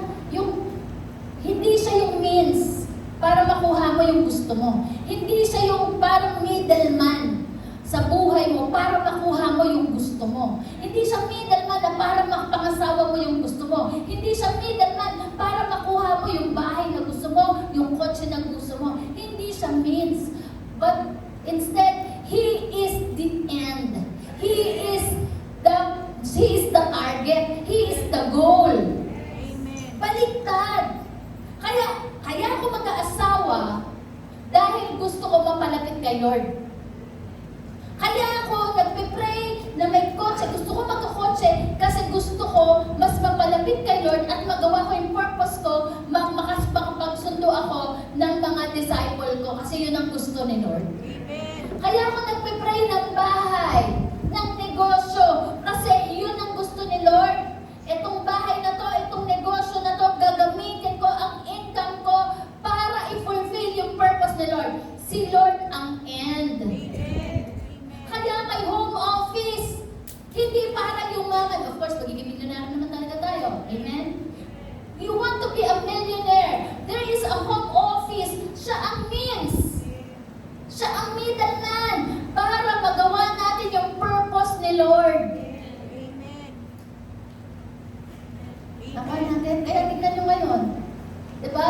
yung means para makuha mo yung gusto mo. Hindi siya yung parang middleman sa buhay mo para makuha mo yung gusto mo. Hindi siya middleman na para makapangasawa mo yung gusto mo. Hindi siya middleman para makuha mo yung bahay na gusto mo, yung kotse na gusto mo. Hindi siya means. But instead, He is the end. He is the target. He is the goal. Amen. Baliktad. Kaya ako mag-aasawa dahil gusto ko mapalapit kay Lord. Kaya ako nagpe-pray na may kotse. Gusto ko magkakotse kasi gusto ko mas mapalapit kay Lord at magawa ko yung purpose ko, makapagsundo ako ng mga ma-disciple ko kasi yun ang gusto ni Lord. Amen. Kaya ako nagpe-pray ng bahay, ng negosyo, kasi yun ang gusto ni Lord. Itong bahay na to, itong negosyo na to, gagamitin ko ang income ko para i-fulfill yung purpose ni Lord. Si Lord ang end. Amen. Kaya may home office, hindi para yumaman. Of course, magiging millionaire naman talaga tayo. Amen? You want to be a millionaire. There is a home office. Siya ang means. Siya ang middleman para magawa natin yung purpose ni Lord. Amen. Nakaya natin. Kaya tignan nyo ngayon. Diba?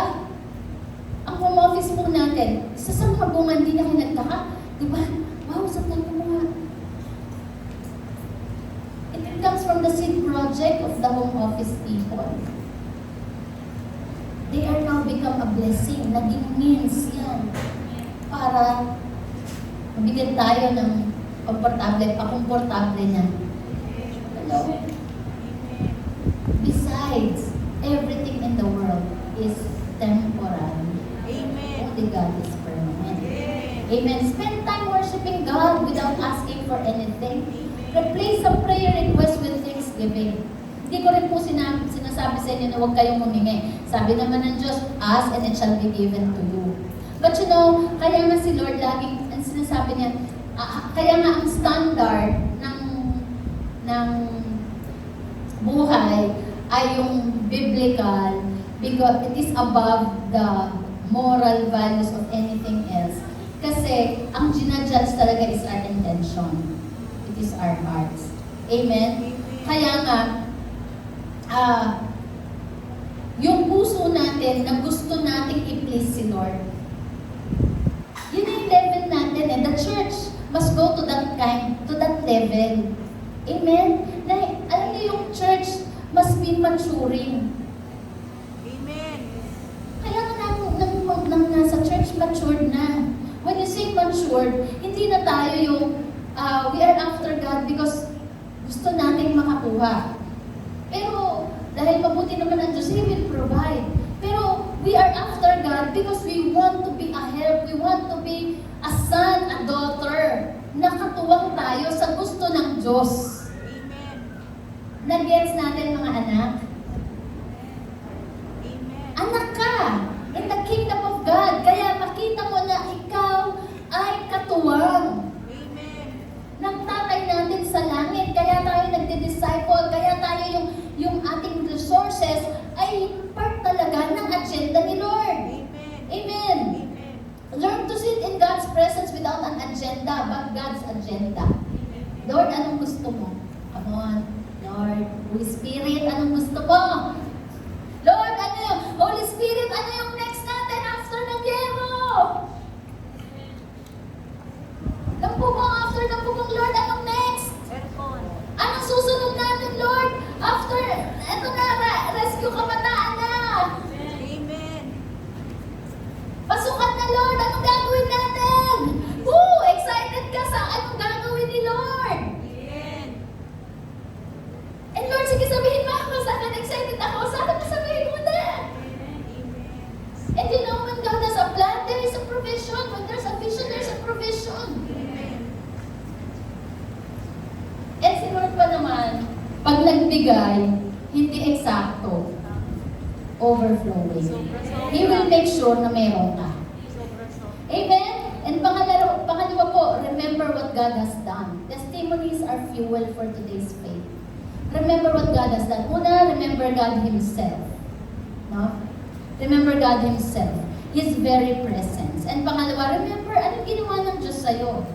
Ang home office po natin, isa sa mga bunga, hindi na kayo nagtaka. Diba? Wow, saan tayo mga... It comes from the seed project of the home office people. They are now become a blessing. Naging means yan para mabigyan tayo ng pakomportable na. Hello? Besides, everything in the world is temporary. Amen. Only God is permanent. Amen. Amen. Spend time worshiping God without asking for anything. Replace the prayer request with thanksgiving. Hindi ko rin po sinasabi sa inyo na huwag kayong humingi. Sabi naman ng Diyos, ask and it shall be given to you. But you know, kaya nga si Lord laging, ang sinasabi niya, kaya nga ang standard ng buhay ay yung biblical because it is above the moral values of anything else. Kasi ang ginajudge talaga is our intention. It is our hearts. Amen? Kaya nga, yung puso natin na gusto nating i-please si Lord, yun yung level natin, and the church must go to that level. Amen? Na, alam niyo yung church must be maturing. Amen. Kaya nga nang nasa church, matured na. When you say matured, hindi na tayo yung we are after God because gusto nating makakuha. Pero dahil mabuti naman ang Diyos, He will provide. Pero we are after God because we want to be a help. We want to be a son, a daughter. Nakatuwang tayo sa gusto ng Diyos. Amen. Nag-gets natin mga anak? Amen. Anak ka in the kingdom of God. Kaya makita mo na ikaw ay katuwang Amen. ng tatay natin sa langit. Kaya tayo nagdi-disciple. Kaya tayo yung ating resources ay part talaga ng agenda ni Lord. Amen. Amen. Amen. Learn to sit in God's presence without an agenda, but God's agenda. Lord, anong gusto mo? Come on. Lord, Holy Spirit, anong gusto mo? Lord, ano yung, Holy Spirit, ano yung next natin after ng yero? Lampubong after ng bubong, Lord, anong next? Aircon. Anong susunod natin, Lord? After, eto na, rescue kabataan na. Amen. Pasukan na, Lord, anong gagawin natin? Woo! Excited ka sa anong gagawin ni Lord? Amen. And Lord, sige sabihin mo ako, sa akin excited ako, sa akin sabihin mo na. And you know, when God has a plan, there is a provision. When there's a vision, there's a provision. Amen. And si Lord pa naman, pag nagbigay, hindi eksakto, overflowing. He will make sure na meron ka. Amen? And pangalawa po, remember what God has done. Testimonies are fuel for today's faith. Remember what God has done. Una, remember God Himself. No? Remember God Himself. His very presence. And pangalawa, remember anong ginawa ng Diyos sa'yo.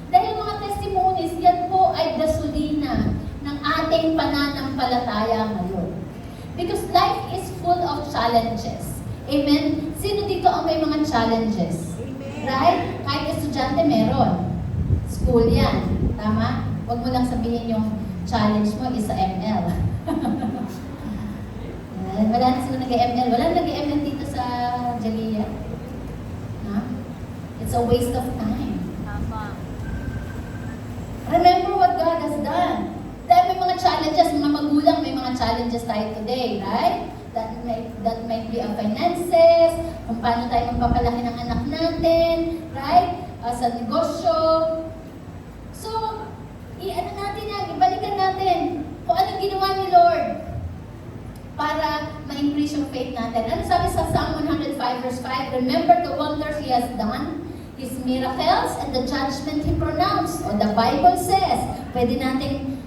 Dahil mga testimonies, yan po ay gasolina ng ating pananampalataya ngayon. Because life is full of challenges. Amen? Sino dito ang may mga challenges? Amen. Right? Kahit estudyante meron. School yan. Tama? Huwag mo lang sabihin yung challenge mo is sa ML. Wala na sila nag-ML. Wala na nag-ML dito sa Jalea. Ha? It's a waste of time. Tama. Remember what God has done. Dahil may mga challenges, mga magulang, may mga challenges tayo today, right? That might be ang finances, kung paano tayo magpapalaki ng anak sa negosyo. So, ibalikan natin kung anong ginawa ni Lord para ma-increase yung faith natin. Ano sabi sa Psalm 105 verse 5? Remember the wonders He has done, His miracles, and the judgment He pronounced. O the Bible says, pwede natin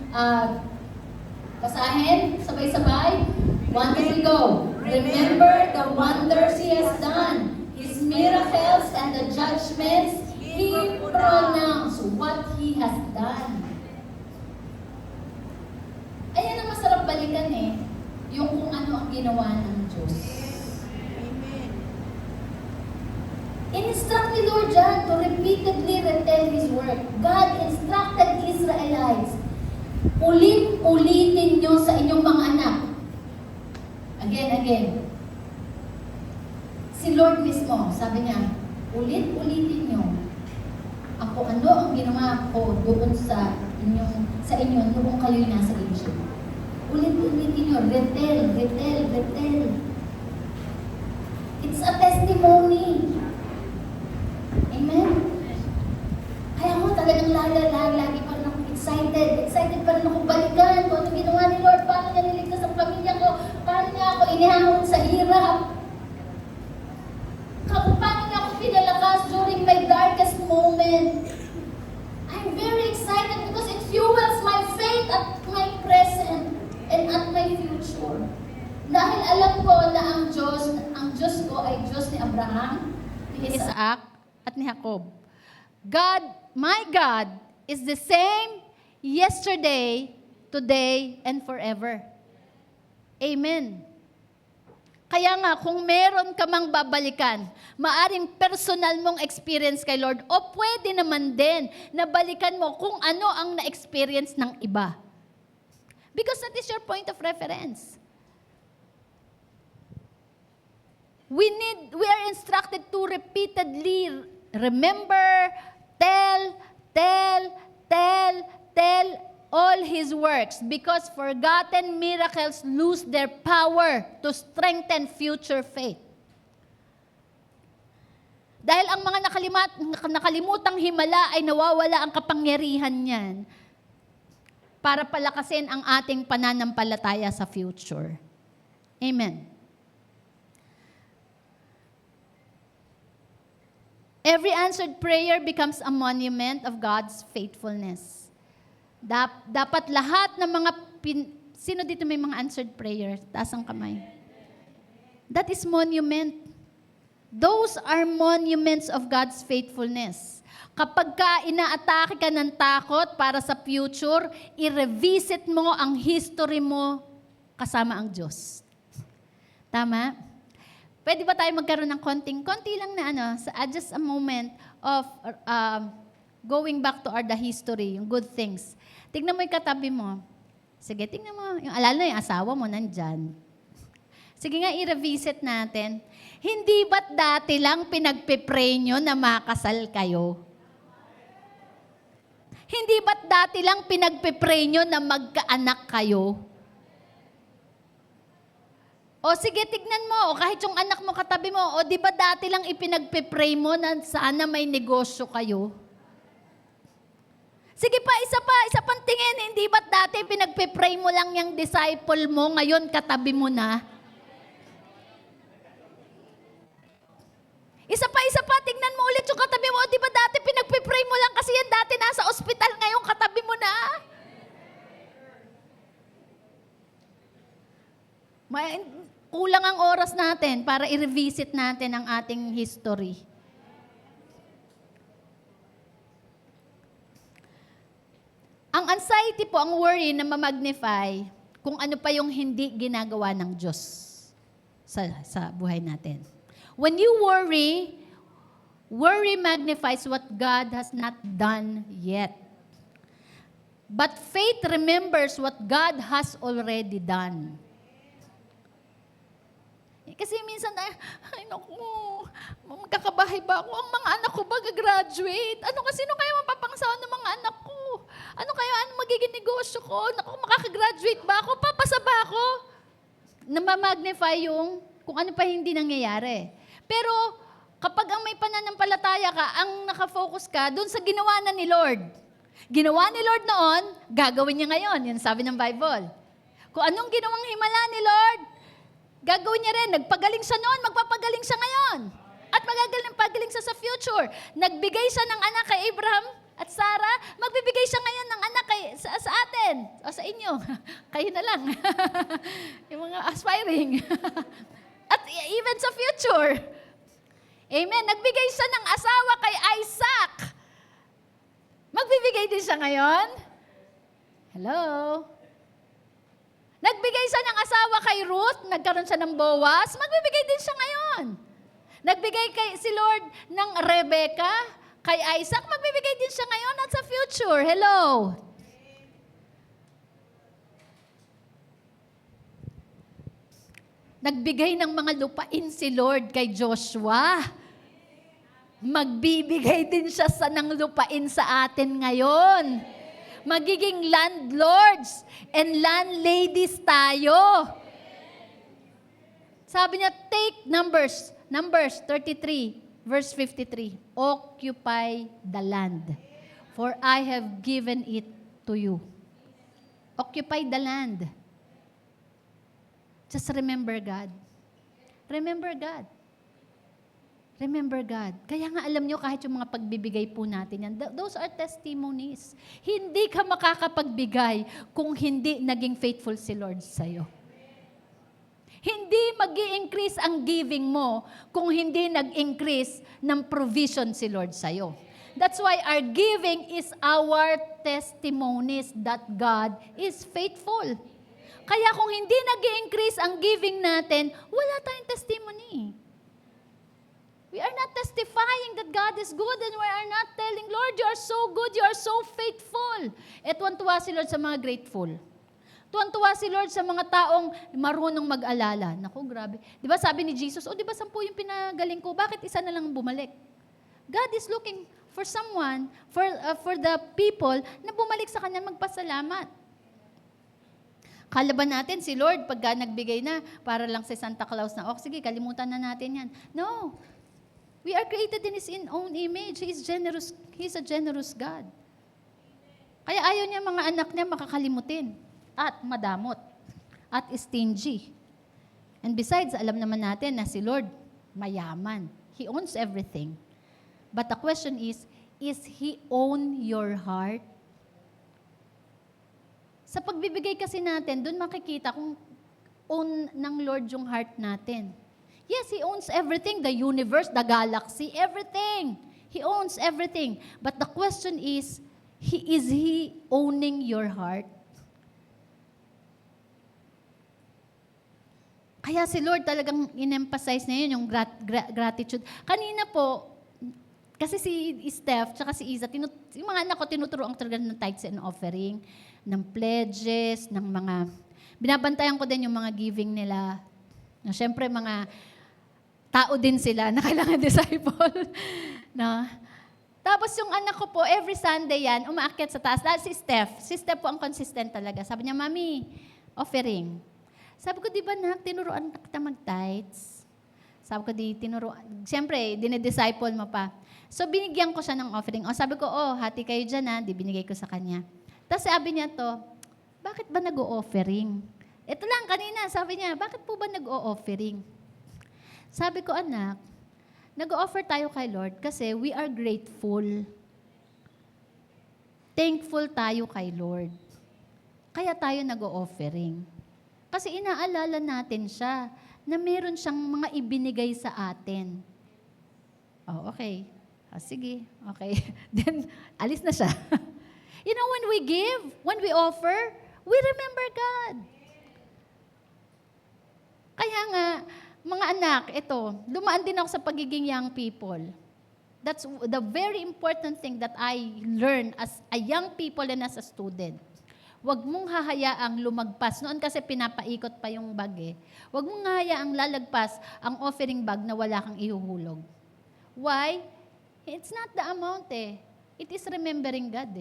basahin, sabay-sabay. 1, 2, 3, go. Remember the wonders He has done, His miracles, and the judgments He pronounced. What He has done. Ayan ang masarap balikan yung kung ano ang ginawa ng Diyos. Amen. In-instruct ni Lord John to repeatedly retell His work. God instructed Israelites, ulit-ulitin nyo sa inyong mga anak. Again. Si Lord mismo, sabi niya, ulit-ulitin nyo ako ano ang ginawa ko doon sa inyo noong kayo'y nasa Egypt. Ulit-ulitin nyo, retell. It's a testimony. Amen? Kaya mo talagang lagi pa rin ako excited. Excited pa rin ako balikan kung ano ginawa ni Lord, paano niya niligtas ang pamilya ko, paano niya ako inihangon sa hirap. Kung paano niya ako pinalakas during my darkest moment. I'm very excited because it fuels my faith at my present and at my future. Dahil alam ko na ang Diyos ko ay Diyos ni Abraham, ni Isaac, at ni Jacob. My God, is the same yesterday, today, and forever. Amen. Kaya nga, kung meron ka mang babalikan, maaring personal mong experience kay Lord, o pwede naman din na balikan mo kung ano ang na-experience ng iba. Because that is your point of reference. We are instructed to repeatedly remember, tell all His works, because forgotten miracles lose their power to strengthen future faith. Dahil ang mga nakalimutang himala ay nawawala ang kapangyarihan niyan para palakasin ang ating pananampalataya sa future. Amen. Every answered prayer becomes a monument of God's faithfulness. Dapat lahat ng mga sino dito may mga answered prayer? Taas ang kamay. That is monument. Those are monuments of God's faithfulness. Kapag inaatake ka ng takot para sa future, i-revisit mo ang history mo kasama ang Diyos. Tama? Pwede ba tayo magkaroon ng konti lang na just a moment of going back to the history, yung good things. Tignan mo yung katabi mo. Sige, tignan mo. Alala na yung asawa mo nandyan. Sige nga, i-revisit natin. Hindi ba't dati lang pinagpipray nyo na makasal kayo? Hindi ba't dati lang pinagpipray nyo na magkaanak kayo? O sige, tignan mo. O kahit yung anak mo katabi mo, o di ba dati lang ipinagpipray mo na sana may negosyo kayo? Sige pa, isa pang tingin. Hindi ba't dati pinagpipray mo lang yung disciple mo, ngayon katabi mo na? Isa pa, tignan mo ulit yung katabi mo. O di ba dati pinagpipray mo lang kasi yan dati nasa ospital, ngayon katabi mo na? Kulang ang oras natin para i-revisit natin ang ating history. Ang anxiety po, ang worry na mamagnify kung ano pa yung hindi ginagawa ng Diyos sa buhay natin. When you worry magnifies what God has not done yet. But faith remembers what God has already done. Kasi minsan, ay naku, magkakabahay ba ako? Ang mga anak ko ba gagraduate? Sino kaya mapapangsawan ng mga anak ko? Ano magiging negosyo ko? Naku, makakagraduate ba ako? Papasa ba ako? Namamagnify yung kung ano pa hindi nangyayari. Pero kapag ang may nananampalataya ka, ang nakafocus ka dun sa ginawa na ni Lord. Ginawa ni Lord noon, gagawin niya ngayon. Yan sabi ng Bible. Kung anong ginawang himala ni Lord, gagawin niya rin. Nagpagaling siya noon, magpapagaling siya ngayon. At magagaling siya sa future. Nagbigay siya ng anak kay Abraham at Sarah, magbibigay siya ngayon ng anak sa atin. O sa inyo. Kayo na lang. Yung mga aspiring. At even sa future. Amen. Nagbigay siya ng asawa kay Isaac. Magbibigay din siya ngayon? Hello? Nagbigay siya ng asawa kay Ruth, nagkaroon siya ng Boaz, magbibigay din siya ngayon. Nagbigay si Lord ng Rebecca, kay Isaac, magbibigay din siya ngayon at sa future. Hello? Nagbigay ng mga lupain si Lord kay Joshua. Magbibigay din siya ng lupain sa atin ngayon. Magiging landlords and landladies tayo. Sabi niya, take Numbers 33, verse 53. Occupy the land, for I have given it to you. Occupy the land. Just remember God. Remember God. Remember God. Kaya nga alam nyo, kahit yung mga pagbibigay po natin yan, those are testimonies. Hindi ka makakapagbigay kung hindi naging faithful si Lord sa'yo. Hindi mag-i-increase ang giving mo kung hindi nag-increase ng provision si Lord sa'yo. That's why our giving is our testimonies that God is faithful. Kaya kung hindi nag-i-increase ang giving natin, wala tayong testimony. We are not testifying that God is good and we are not telling, Lord, you are so good, you are so faithful. At tuwan-tuwa si Lord sa mga grateful. Tuwan-tuwa si Lord sa mga taong marunong mag-alala. Naku, grabe. Di ba sabi ni Jesus, di ba 10 yung pinagaling ko, bakit isa na lang bumalik? God is looking for someone, for the people na bumalik sa Kanya magpasalamat. Kalaban natin si Lord pagka nagbigay na para lang si Santa Claus na, sige, kalimutan na natin yan. No. We are created in His own image. He is generous. He is a generous God. Kaya ayaw niya mga anak niya makakalimutin at madamot at stingy. And besides, alam naman natin na si Lord mayaman. He owns everything. But the question is He own your heart? Sa pagbibigay kasi natin, doon makikita kung own ng Lord yung heart natin. Yes, He owns everything, the universe, the galaxy, everything. He owns everything. But the question is He owning your heart? Kaya si Lord talagang in-emphasize na yun, yung gratitude. Kanina po, kasi si Steph, tsaka si Iza, yung mga anak ko, tinuturoan talaga ng tithes and offering, ng pledges, ng mga, binabantayan ko din yung mga giving nila. Siyempre, mga tao din sila na kailangan disciple. No? Tapos yung anak ko po, every Sunday yan, umaakyat sa taas. Dahil si Steph po ang consistent talaga. Sabi niya, Mami, offering. Sabi ko, di ba tinuruan kita mag-tithes? Sabi ko, siyempre, dinidisciple mo pa. So, binigyan ko siya ng offering. Sabi ko, hati kayo dyan di binigay ko sa kanya. Tapos sabi niya bakit ba nag-o-offering? Ito lang kanina, sabi niya, bakit po ba nag-o-offering? Sabi ko, anak, nag-o-offer tayo kay Lord kasi we are grateful. Thankful tayo kay Lord. Kaya tayo nag-o-offering. Kasi inaalala natin siya na meron siyang mga ibinigay sa atin. Okay. Sige. Okay. Then, alis na siya. You know, when we give, when we offer, we remember God. Kaya nga, mga anak, dumaan din ako sa pagiging young people. That's the very important thing that I learned as a young people and as a student. Huwag mong hahayaang lumagpas. Noon kasi pinapaikot pa yung bag Huwag mong hahayaang lalagpas ang offering bag na wala kang ihuhulog. Why? It's not the amount It is remembering God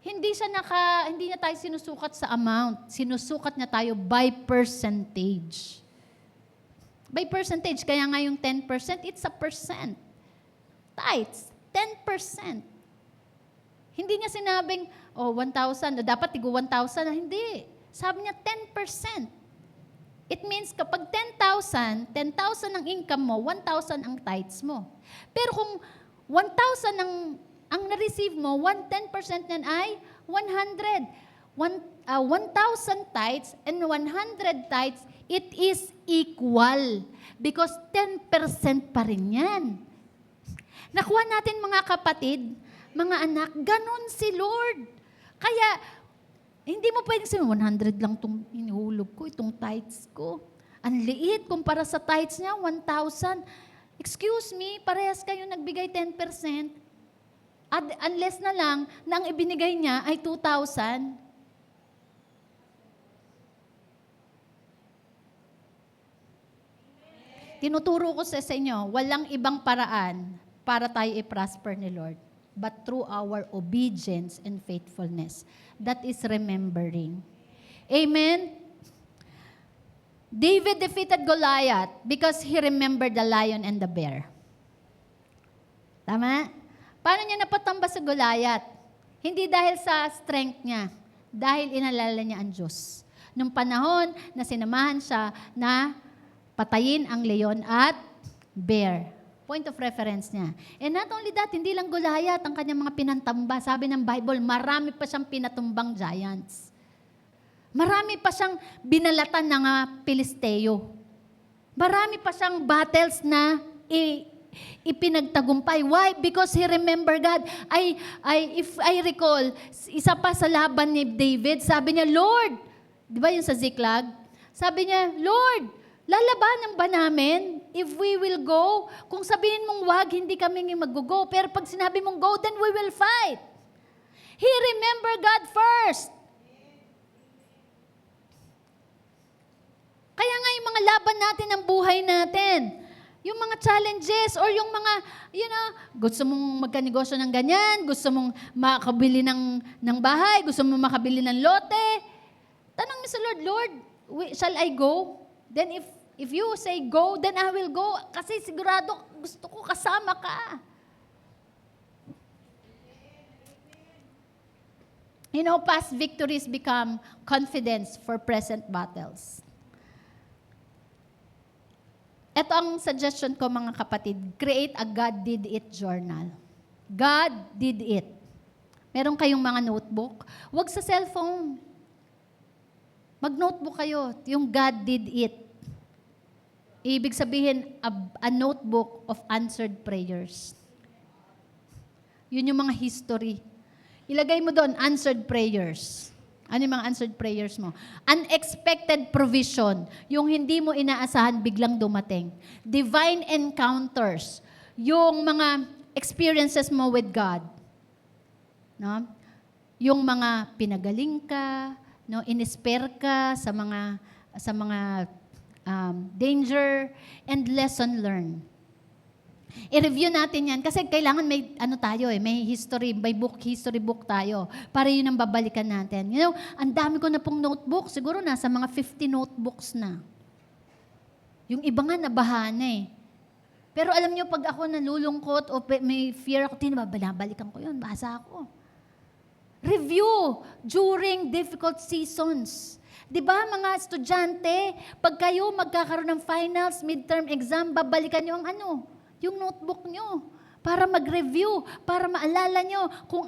Hindi niya tayo sinusukat sa amount. Sinusukat niya tayo by percentage. By percentage, kaya nga yung 10%, it's a percent. Tithes, 10%. Hindi niya sinabing, 1,000, dapat tigo 1,000. Hindi. Sabi niya, 10%. It means kapag 10,000 ang income mo, 1,000 ang tithes mo. Pero kung 1,000 ang na-receive mo, 10% yan ay 100. 1,000 tithes and 100 tithes, it is equal. Because 10% pa rin yan. Nakuha natin mga kapatid, mga anak, ganun si Lord. Kaya, hindi mo pwedeng sabihin, 100 lang itong inihulog ko, itong tithes ko. Ang liit kumpara sa tithes niya, 1,000. Excuse me, parehas kayo nagbigay 10%. Unless na lang na ang ibinigay niya ay 2,000. Tinuturo ko sa inyo, walang ibang paraan para tayo i-prosper ni Lord, but through our obedience and faithfulness. That is remembering. Amen? David defeated Goliath because he remembered the lion and the bear. Tama? Paano niya napatamba sa Goliath? Hindi dahil sa strength niya, dahil inalala niya ang Diyos. Nung panahon na sinamahan siya na patayin ang leon at bear. Point of reference niya. And not only that, hindi lang Goliath ang kanyang mga pinantamba. Sabi ng Bible, marami pa siyang pinatumbang giants. Marami pa siyang binalatan ng Pilisteo. Marami pa siyang battles na ipinagtagumpay. Why? Because he remember God. If I recall, isa pa sa laban ni David, sabi niya, Lord, di ba yung sa Ziklag? Sabi niya, Lord, lalabanan ba namin if we will go? Kung sabihin mong wag, hindi kami mag-go. Pero pag sinabi mong go, then we will fight. He remember God first. Kaya nga yung mga laban natin ng buhay natin, yung mga challenges or yung mga, gusto mong magkanegosyo ng ganyan, gusto mong makabili ng bahay, gusto mong makabili ng lote. Tanong mo sa Lord, Lord, shall I go? Then if you say go, then I will go. Kasi sigurado gusto ko kasama ka. Past victories become confidence for present battles. Ito ang suggestion ko mga kapatid, create a God did it journal. God did it. Meron kayong mga notebook? Huwag sa cellphone. Mag-notebook kayo, yung God did it. Ibig sabihin, a notebook of answered prayers. Yun yung mga history. Ilagay mo doon, answered prayers. Ano yung mga answered prayers mo? Unexpected provision. Yung hindi mo inaasahan, biglang dumating. Divine encounters. Yung mga experiences mo with God. No? Yung mga pinagaling ka, no, inisper ka sa mga danger and lesson learned. I-review natin yan kasi kailangan may may history book tayo para yun ang babalikan natin. Ang dami ko na pong notebook, siguro nasa mga 50 notebooks na. Yung iba nga nabahana eh. Pero alam niyo, pag ako nalulungkot o may fear ako, binabalikan ko yun, basa ako. Review during difficult seasons. Di ba mga estudyante, pag kayo magkakaroon ng finals, midterm exam, babalikan nyo yung notebook nyo para mag-review, para maalala nyo kung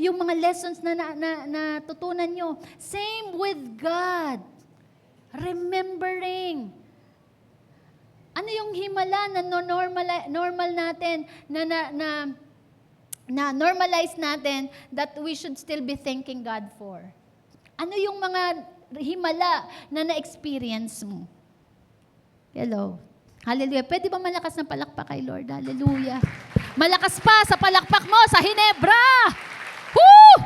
yung mga lessons na natutunan nyo. Same with God. Remembering. Ano yung himala na normal natin, na normalize natin that we should still be thanking God for? Ano yung mga himala na na-experience mo? Hello. Hallelujah. Pwede ba malakas na palakpak kay Lord? Hallelujah. Malakas pa sa palakpak mo sa Hinebra. Woo!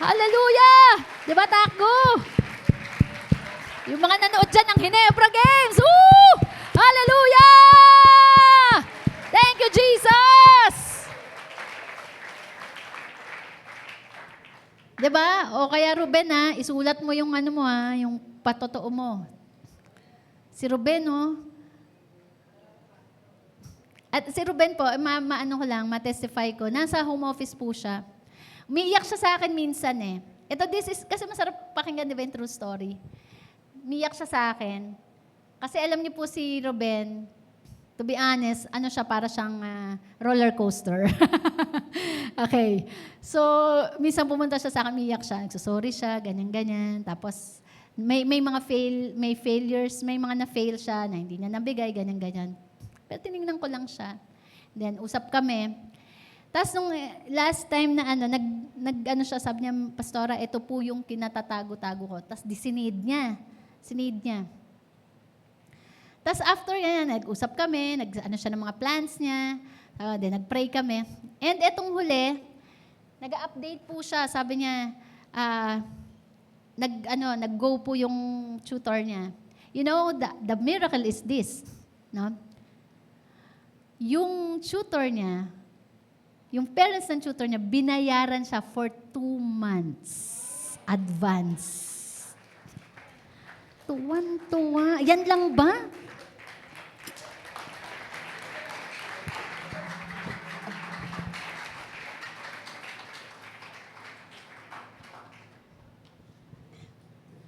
Hallelujah! Di ba, Takgo? Yung mga nanood dyan ng Hinebra Games. Woo! Hallelujah! Thank you, Jesus! Di ba? O kaya Ruben, isulat mo yung yung patotoo mo. Si Ruben, At si Ruben po, maano ko lang, matestify ko, nasa home office po siya. Umiiyak siya sa akin minsan eh. Kasi masarap pakinggan, di ba, yung true story. Umiiyak siya sa akin. Kasi alam niyo po si Ruben, to be honest, ano siya, para siyang roller coaster. Okay. So, minsan pumunta siya sa akin, umiiyak siya, nagsusorry siya, ganyan-ganyan. Tapos, may mga failures, may mga na-fail siya na hindi niya nabigay, ganyan-ganyan. Pero tinignan ko lang siya. Then, usap kami. Tapos, nung last time na nag siya, sabi niya, Pastora, ito po yung kinatatago-tago ko. Tapos, sinid niya. Tapos, after yan, nag-usap kami, siya ng mga plans niya. Then, nag-pray kami. And etong huli, nag-update po siya. Sabi niya, nag-go po yung tutor niya. You know, the miracle is this, no? Yung tutor niya, yung parents ng tutor niya, binayaran siya for 2 months advance. Tuwan-tuwa. Yan lang ba?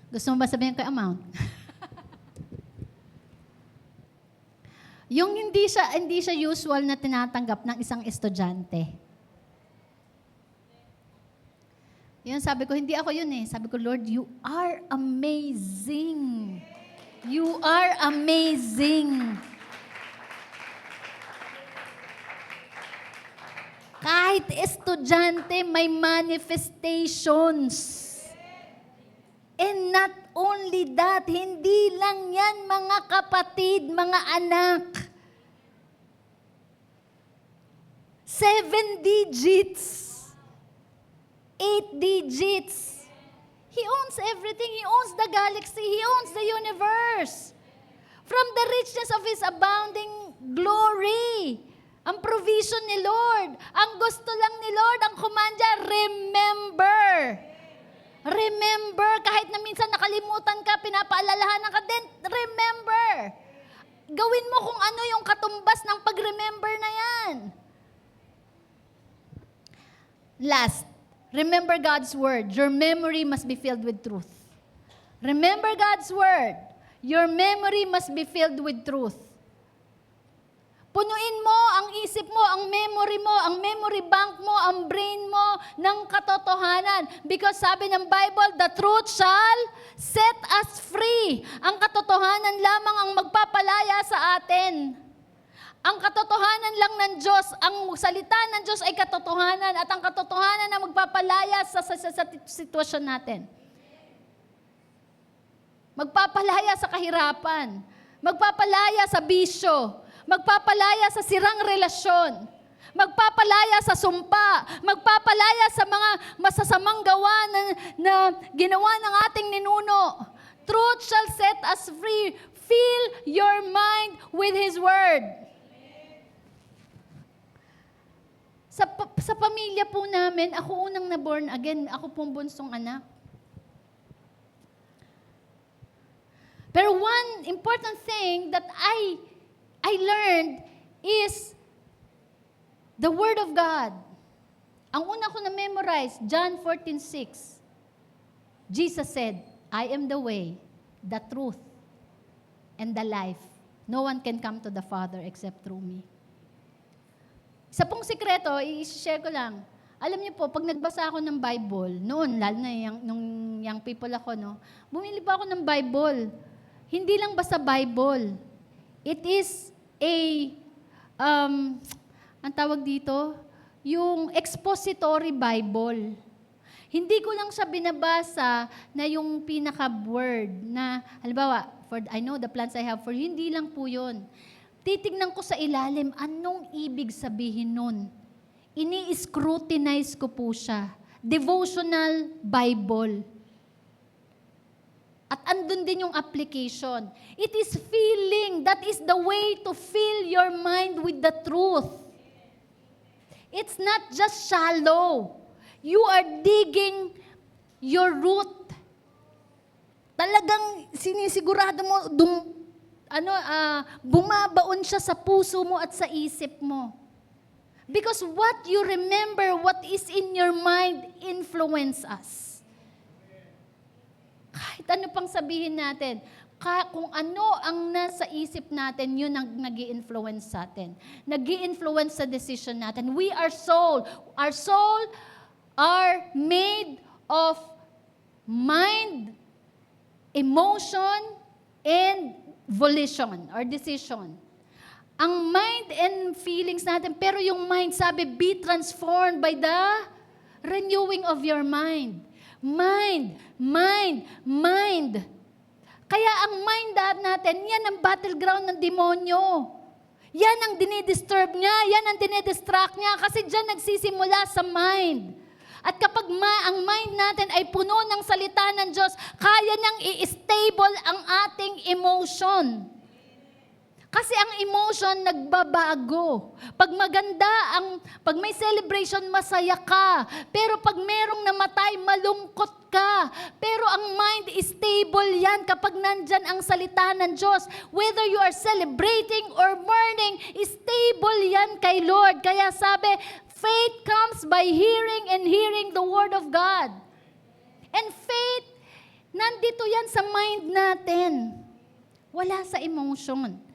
Gusto mo ba sabihin ko yung amount? Yung hindi siya usual na tinatanggap ng isang estudyante. Yun, sabi ko, hindi ako yun eh. Sabi ko, Lord, you are amazing. You are amazing. Kahit estudyante, may manifestations. And not only that, hindi lang yan mga kapatid, mga anak. 7 digits. 8 digits. He owns everything. He owns the galaxy. He owns the universe. From the richness of His abounding glory. Ang provision ni Lord. Ang gusto lang ni Lord, ang kumandya, remember. Remember, kahit na minsan nakalimutan ka, pinapaalalahanan ka din, remember. Gawin mo kung ano yung katumbas ng pag-remember na yan. Last, remember God's word. Your memory must be filled with truth. Remember God's word. Your memory must be filled with truth. Punuin mo ang isip mo, ang memory bank mo, ang brain mo ng katotohanan. Because sabi ng Bible, the truth shall set us free. Ang katotohanan lamang ang magpapalaya sa atin. Ang katotohanan lang ng Diyos, ang salita ng Diyos ay katotohanan at ang katotohanan na magpapalaya sa sitwasyon natin. Magpapalaya sa kahirapan, magpapalaya sa bisyo, magpapalaya sa sirang relasyon, magpapalaya sa sumpa, magpapalaya sa mga masasamang gawa na ginawa ng ating ninuno. Truth shall set us free. Fill your mind with His Word. Sa pamilya po namin, ako unang na-born again, ako pong bunsong anak. Pero one important thing that I learned is the Word of God. Ang una ko na-memorize, John 14:6. Jesus said, I am the way, the truth, and the life. No one can come to the Father except through me. Isa pong sikreto, i-share ko lang. Alam niyo po, pag nagbasa ako ng Bible, noon, lalo na nung young people ako, no, bumili pa ako ng Bible. Hindi lang basta Bible. It is ang tawag dito, yung expository Bible. Hindi ko lang siya binabasa na yung pinaka-word na, halimbawa, for I know the plans I have for you, hindi lang po yun. Titignan ko sa ilalim, anong ibig sabihin nun? Ini-scrutinize ko po siya. Devotional Bible. At andun din yung application. It is filling. That is the way to fill your mind with the truth. It's not just shallow. You are digging your root. Talagang sinisigurado mo, bumabaon siya sa puso mo at sa isip mo. Because what you remember, what is in your mind, influence us. Kahit ano pang sabihin natin, kung ano ang nasa isip natin, yun ang nag-i-influence sa atin. Nag-i-influence sa decision natin. We are soul. Our soul are made of mind, emotion, and volition or decision. Ang mind and feelings natin, pero yung mind, sabi, be transformed by the renewing of your mind. Mind, mind, mind. Kaya ang mind natin, yan ang battleground ng demonyo. Yan ang dinidisturb niya, yan ang dinidistract niya, kasi dyan nagsisimula sa mind. At kapag ang mind natin ay puno ng salita ng Diyos, kaya niyang i-stable ang ating emotion. Kasi ang emotion nagbabago. Pag pag may celebration, masaya ka. Pero pag merong namatay, malungkot ka. Pero ang mind is stable yan kapag nandyan ang salita ng Diyos. Whether you are celebrating or mourning, stable yan kay Lord. Kaya sabi, faith comes by hearing and hearing the word of God. And faith, nandito yan sa mind natin. Wala sa emotion.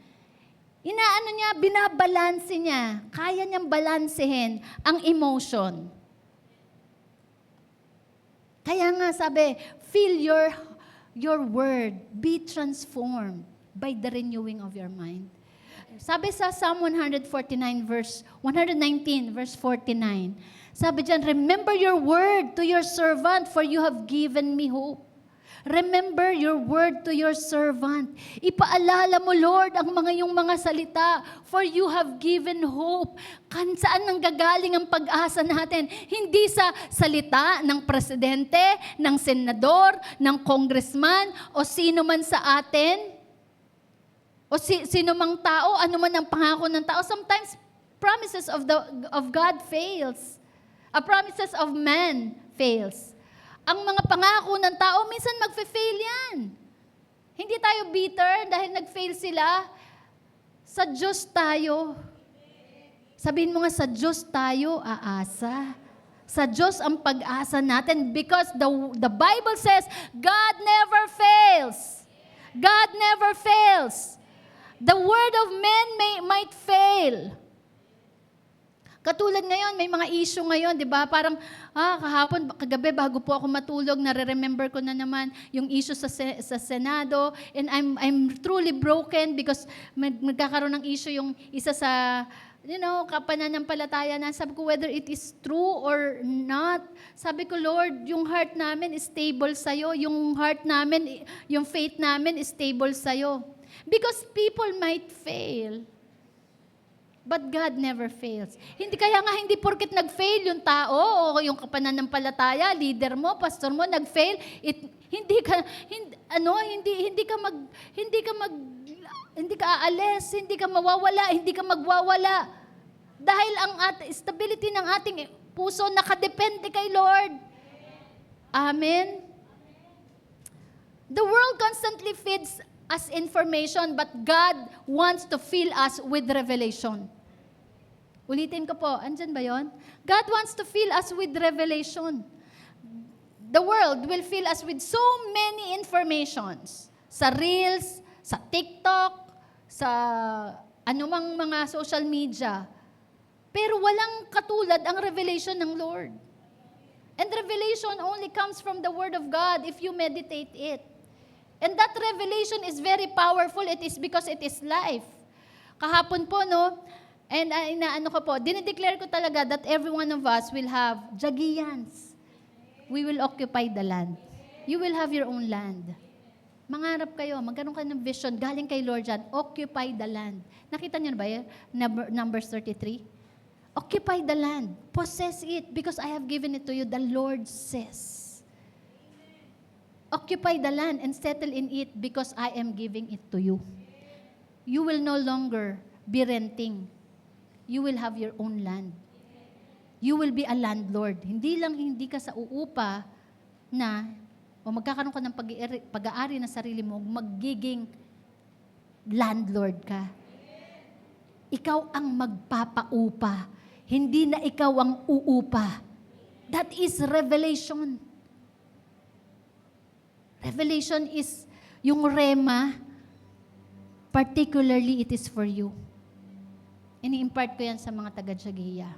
Binabalanse niya. Kaya niyang balansehin ang emotion. Kaya nga sabi, fill your word, be transformed by the renewing of your mind. Sabi sa Psalm 119 verse 49, sabi diyan, remember your word to your servant, for you have given me hope. Remember your word to your servant. Ipaalala mo, Lord, ang yung mga salita, for you have given hope. Saan nanggagaling ang pag-asa natin? Hindi sa salita ng presidente, ng senador, ng congressman, o sino man sa atin, o sino mang tao, ano man ang pangako ng tao. Sometimes, promises of God fails. Promises of man fails. Ang mga pangako ng tao, minsan magfe-fail yan. Hindi tayo bitter dahil nag-fail sila. Sa Diyos tayo. Sabihin mo nga, sa Diyos tayo aasa. Sa Diyos ang pag-asa natin because the Bible says, God never fails. God never fails. The word of men might fail. Katulad ngayon, may mga issue ngayon, di ba? Parang, kagabi bago po ako matulog, nare-remember ko na naman yung issue sa Senado, and I'm truly broken because magkakaroon ng issue yung isa sa, kapananampalataya na. Sabi ko, whether it is true or not, sabi ko, Lord, yung heart namin is stable sa'yo, yung heart namin, yung faith namin is stable sa'yo. Because people might fail. But God never fails. Hindi porket nag-fail yung tao o yung kapananampalataya, leader mo, pastor mo nag-fail, hindi ka aalis, hindi ka mawawala, hindi ka magwawala. Dahil ang stability ng ating puso nakadepende kay Lord. Amen. The world constantly feeds us information, but God wants to fill us with revelation. Ulitin ko po, andyan ba yon? God wants to fill us with revelation. The world will fill us with so many informations. Sa Reels, sa TikTok, sa anumang mga social media. Pero walang katulad ang revelation ng Lord. And revelation only comes from the Word of God if you meditate it. And that revelation is very powerful. It is because it is life. Kahapon po, and dinideclare ko talaga that every one of us will have Jagiyans. We will occupy the land. You will have your own land. Mangarap kayo, magkaroon ka ng vision, galing kay Lord dyan, occupy the land. Nakita niyo na ba yun? Numbers 33? Occupy the land. Possess it because I have given it to you, the Lord says. Occupy the land and settle in it because I am giving it to you. You will no longer be renting. You will have your own land. You will be a landlord. Hindi ka sa uupa na, o magkakaroon ka ng pag-aari na sarili mo, magiging landlord ka. Ikaw ang magpapaupa, hindi na ikaw ang uupa. That is revelation. Revelation is yung rema, particularly it is for you. Ini-impart ko yan sa mga taga-Tiagiya.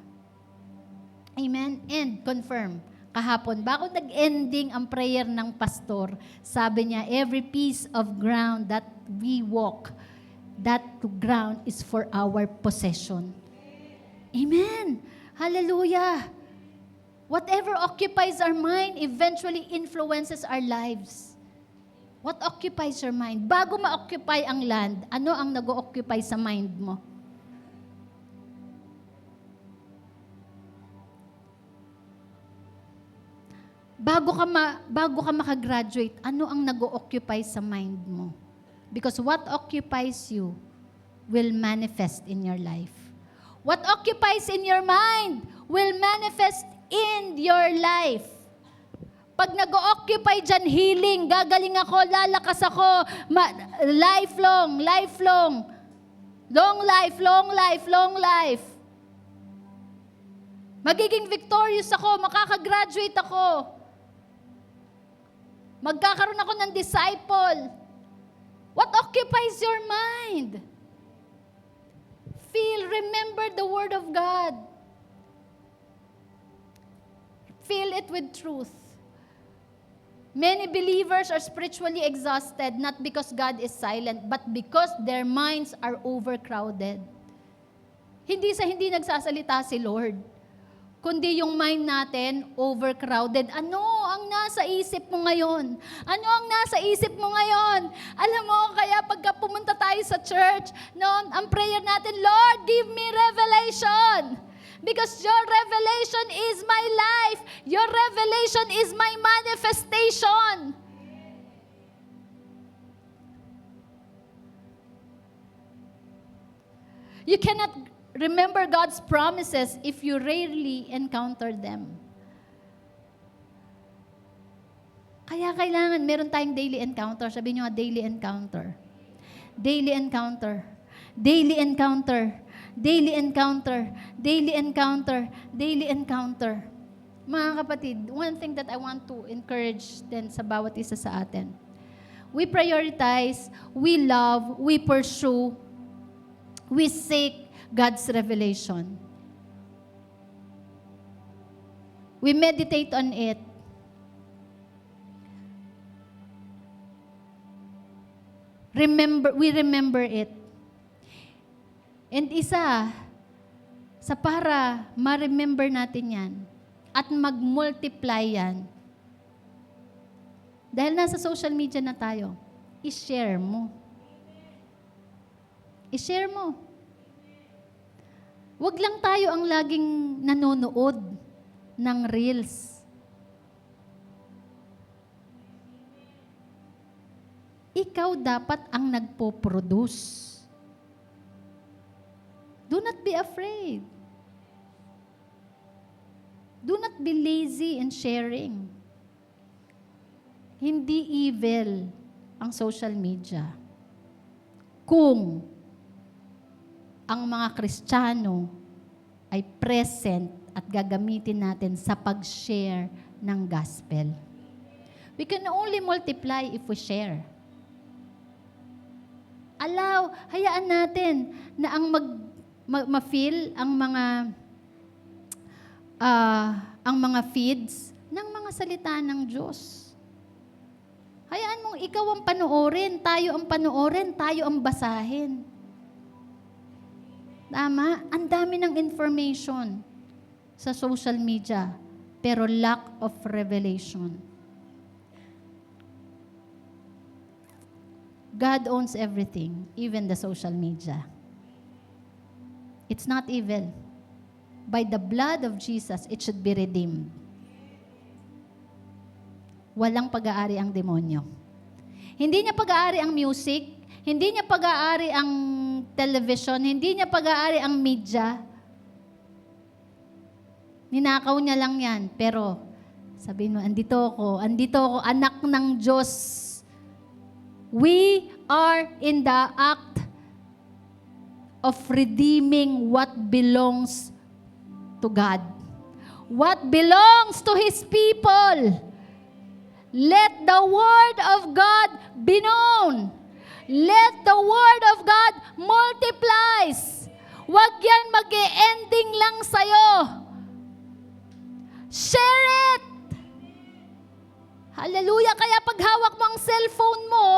Amen? And confirm, kahapon, bago nag-ending ang prayer ng pastor, sabi niya, every piece of ground that we walk, that ground is for our possession. Amen. Hallelujah. Whatever occupies our mind eventually influences our lives. What occupies your mind? Bago ma-occupy ang land, ano ang nag-occupy sa mind mo? Bago ka makagraduate, ano ang nag-occupy sa mind mo? Because what occupies you will manifest in your life. What occupies in your mind will manifest in your life. Pag nag-occupy dyan, healing, gagaling ako, lalakas ako, lifelong, long life. Magiging victorious ako, makakagraduate ako. Magkakaroon ako ng disciple. What occupies your mind? Remember the Word of God. Fill it with truth. Many believers are spiritually exhausted, not because God is silent, but because their minds are overcrowded. Hindi nagsasalita si Lord, kundi yung mind natin overcrowded. Ano ang nasa isip mo ngayon? Ano ang nasa isip mo ngayon? Alam mo, kaya pagka pumunta tayo sa church, no, ang prayer natin, Lord, give me revelation. Because your revelation is my life. Your revelation is my manifestation. You cannot remember God's promises if you rarely encounter them. Kaya kailangan meron tayong daily encounter. Sabihin nyo nga, daily encounter. Daily encounter. Daily encounter. Daily encounter. Daily encounter. Daily encounter. Mga kapatid, one thing that I want to encourage din sa bawat isa sa atin. We prioritize, we love, we pursue, we seek God's revelation. We meditate on it. We remember it. And isa, sa para ma-remember natin yan at mag-multiply yan, dahil nasa social media na tayo, i-share mo. I-share mo. Huwag lang tayo ang laging nanonood ng reels. Ikaw dapat ang nagpo-produce. Do not be afraid. Do not be lazy in sharing. Hindi evil ang social media. Kung ang mga Kristiyano ay present at gagamitin natin sa pag-share ng gospel. We can only multiply if we share. Hayaan natin na ang ma-feel ang mga feeds ng mga salita ng Diyos. Hayaan mong ikaw ang panoorin, tayo ang basahin. Tama? Ang dami ng information sa social media, pero lack of revelation. God owns everything, even the social media. It's not evil. By the blood of Jesus, it should be redeemed. Walang pag-aari ang demonyo. Hindi niya pag-aari ang music, hindi niya pag-aari ang television, hindi niya pag-aari ang media. Ninakaw niya lang yan. Pero, sabihin mo, andito ako, anak ng Diyos. We are in the act of redeeming what belongs to God. What belongs to His people. Let the Word of God be known. Let the Word of God multiplies. Huwag yan mag-e-ending lang sa'yo. Share it. Hallelujah. Kaya pag hawak mo ang cellphone mo,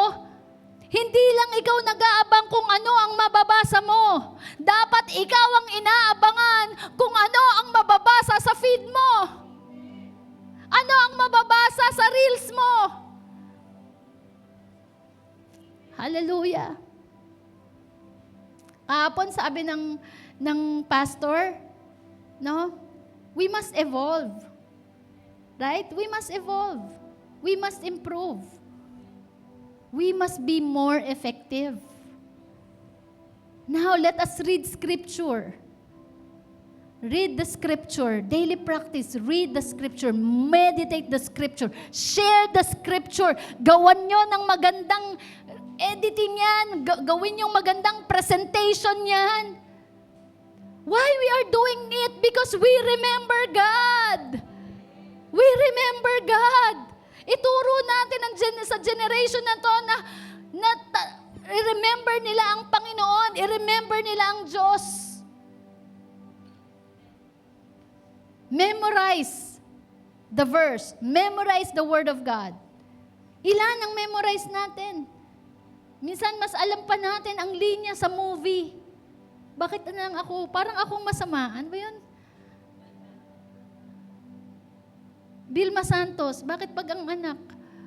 hindi lang ikaw nag-aabang kung ano ang mababasa mo. Dapat ikaw ang inaabangan kung ano ang mababasa sa feed mo. Ano ang mababasa sa reels mo. Hallelujah. Kahapon sabi ng pastor, no? We must evolve. Right? We must evolve. We must improve. We must be more effective. Now, let us read Scripture. Read the Scripture. Daily practice. Read the Scripture. Meditate the Scripture. Share the Scripture. Gawan nyo ng magandang editing yan. Gawin yung magandang presentation yan. Why we are doing it? Because we remember God. We remember God. Ituro natin sa generation na to na i-remember nila ang Panginoon. I-remember nila ang Diyos. Memorize the verse. Memorize the Word of God. Ilan ang memorize natin? Minsan mas alam pa natin ang linya sa movie. Bakit na lang ako? Parang akong masama. Ano ba yun? Vilma Santos, bakit pag ang anak,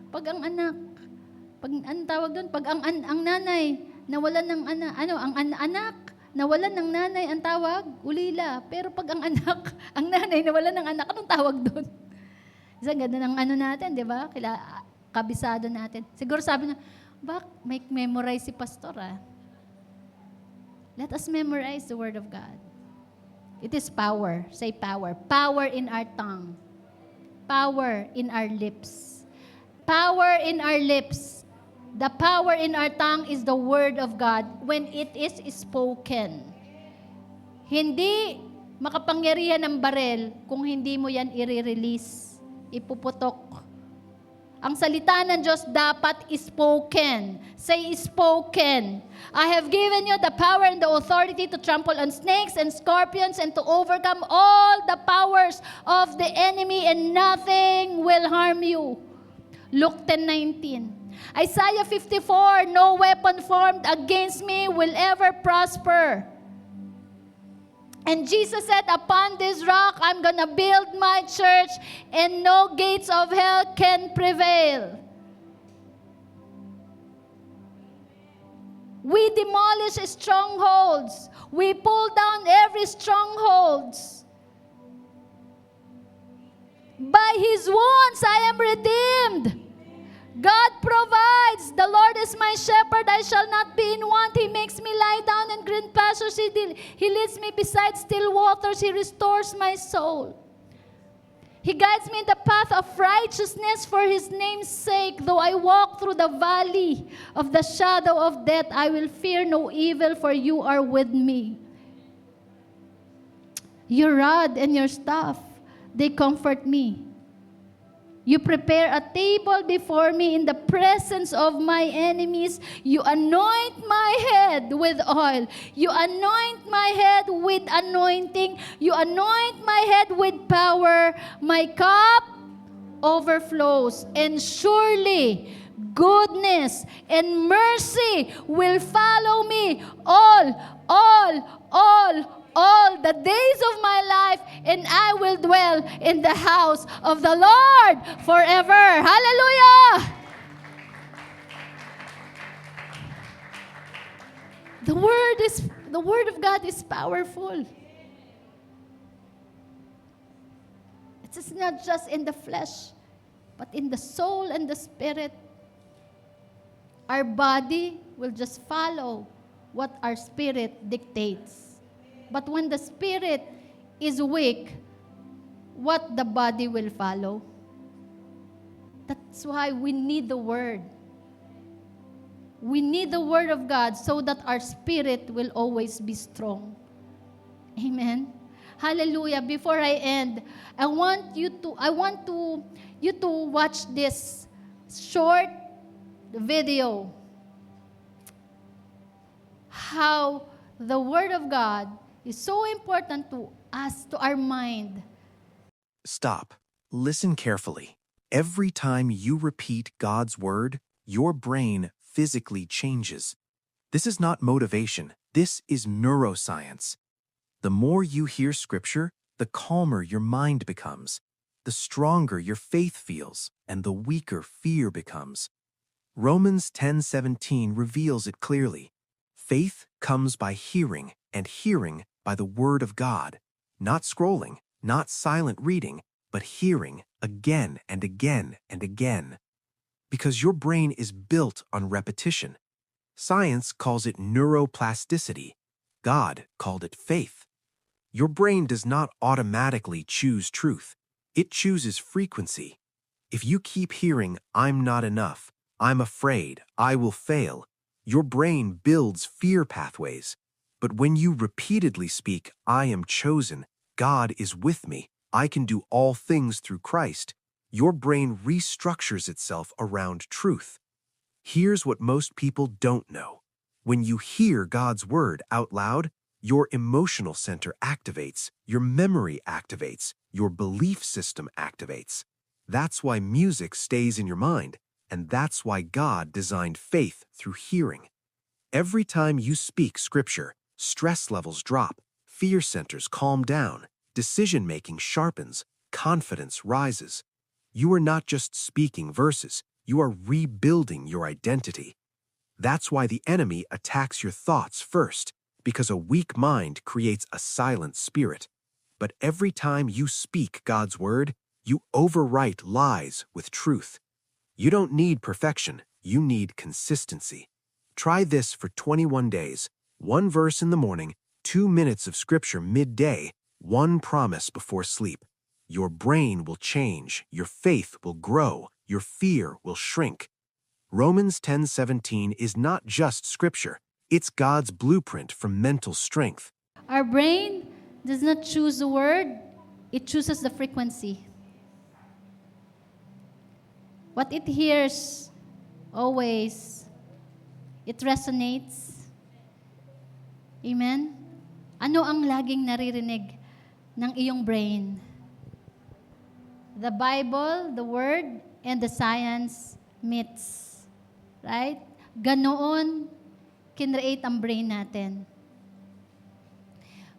pag ang tawag doon, pag ang nanay, nawalan ng anak, anak, nawalan ng nanay, ang tawag, ulila. Pero pag ang anak, ang nanay, nawalan ng anak, anong tawag doon? Isang ganda ng natin, di ba? Kabisado natin. Siguro sabi na, may memorize si pastor Let us memorize the Word of God. It is power. Say power. Power in our tongue. Power in our lips. Power in our lips. The power in our tongue is the Word of God when it is spoken. Hindi makapangyarihan ng barel kung hindi mo yan i-release, ipuputok. Ang salita ng Diyos dapat spoken. Say spoken. I have given you the power and the authority to trample on snakes and scorpions and to overcome all the powers of the enemy and nothing will harm you. Luke 10:19. Isaiah 54, no weapon formed against me will ever prosper. And Jesus said, upon this rock, I'm gonna build my church and no gates of hell can prevail. We demolish strongholds. We pull down every strongholds. By His wounds, I am redeemed. God provides. The Lord is my shepherd. I shall not be in want. He makes me lie down in green pastures. He leads me beside still waters. He restores my soul. He guides me in the path of righteousness for His name's sake. Though I walk through the valley of the shadow of death, I will fear no evil, for you are with me. Your rod and your staff, they comfort me. You prepare a table before me in the presence of my enemies. You anoint my head with oil. You anoint my head with anointing. You anoint my head with power. My cup overflows. And surely goodness and mercy will follow me all the days of my life, and I will dwell in the house of the Lord forever. Hallelujah! The Word of God is powerful. It's not just in the flesh, but in the soul and the spirit. Our body will just follow what our spirit dictates. But when the spirit is weak, what the body will follow? That's why we need the Word. We need the Word of God so that our spirit will always be strong. Amen. Hallelujah. Before I end, I want you to watch this short video. How the Word of God is so important to us, to our mind. Stop. Listen carefully. Every time you repeat God's word, your brain physically changes. This is not motivation. This is neuroscience. The more you hear Scripture, the calmer your mind becomes, the stronger your faith feels, and the weaker fear becomes. Romans 10:17 reveals it clearly. Faith comes by hearing, and hearing by the Word of God. Not scrolling, not silent reading, but hearing again and again and again. Because your brain is built on repetition. Science calls it neuroplasticity. God called it faith. Your brain does not automatically choose truth. It chooses frequency. If you keep hearing, "I'm not enough," "I'm afraid," "I will fail," your brain builds fear pathways. But when you repeatedly speak, "I am chosen," "God is with me," "I can do all things through Christ," your brain restructures itself around truth. Here's what most people don't know. When you hear God's word out loud, your emotional center activates, your memory activates, your belief system activates. That's why music stays in your mind, and that's why God designed faith through hearing. Every time you speak Scripture, stress levels drop, fear centers calm down, decision-making sharpens, confidence rises. You are not just speaking verses, you are rebuilding your identity. That's why the enemy attacks your thoughts first, because a weak mind creates a silent spirit. But every time you speak God's word, you overwrite lies with truth. You don't need perfection, you need consistency. Try this for 21 days, 1 verse in the morning, 2 minutes of Scripture midday, 1 promise before sleep. Your brain will change, your faith will grow, your fear will shrink. Romans 10:17 is not just Scripture, it's God's blueprint for mental strength. Our brain does not choose the word, it chooses the frequency. What it hears, always, it resonates. Amen? Ano ang laging naririnig ng iyong brain? The Bible, the Word, and the science meets. Right? Ganoon, kinreate ang brain natin.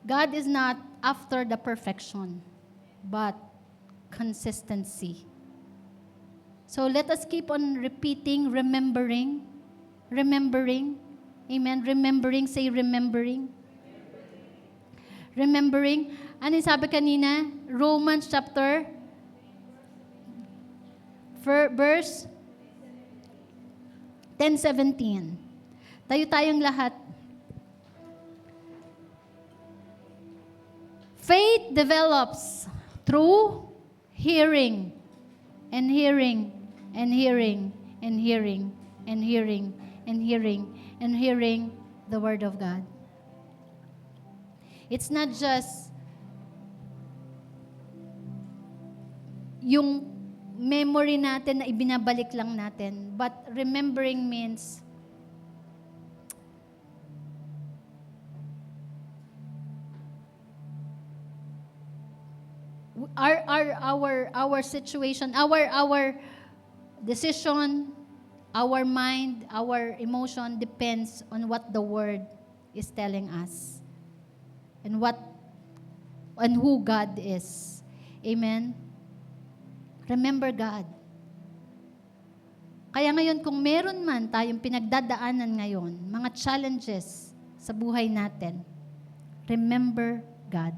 God is not after the perfection, but consistency. So let us keep on repeating, remembering. Amen. Remembering, say remembering. Remembering. Ano yung sabi kanina? Romans chapter, verse 10:17. Tayo tayong lahat. Faith develops through hearing and hearing and hearing and hearing and hearing and hearing and hearing the Word of God. It's not just yung memory natin na ibinabalik lang natin, but remembering means our situation, our decision, our mind, our emotion depends on what the Word is telling us and who God is. Amen. Remember God. Kaya ngayon, kung meron man tayong pinagdadaanan ngayon, mga challenges sa buhay natin, remember God.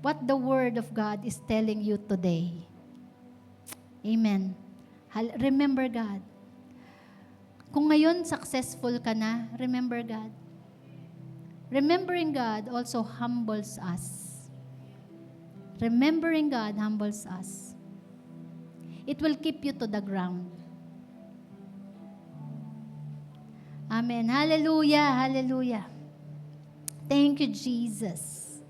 What the Word of God is telling you today. Amen. Remember God. Kung ngayon successful ka na, remember God. Remembering God also humbles us. Remembering God humbles us. It will keep you to the ground. Amen. Hallelujah. Hallelujah. Thank you, Jesus.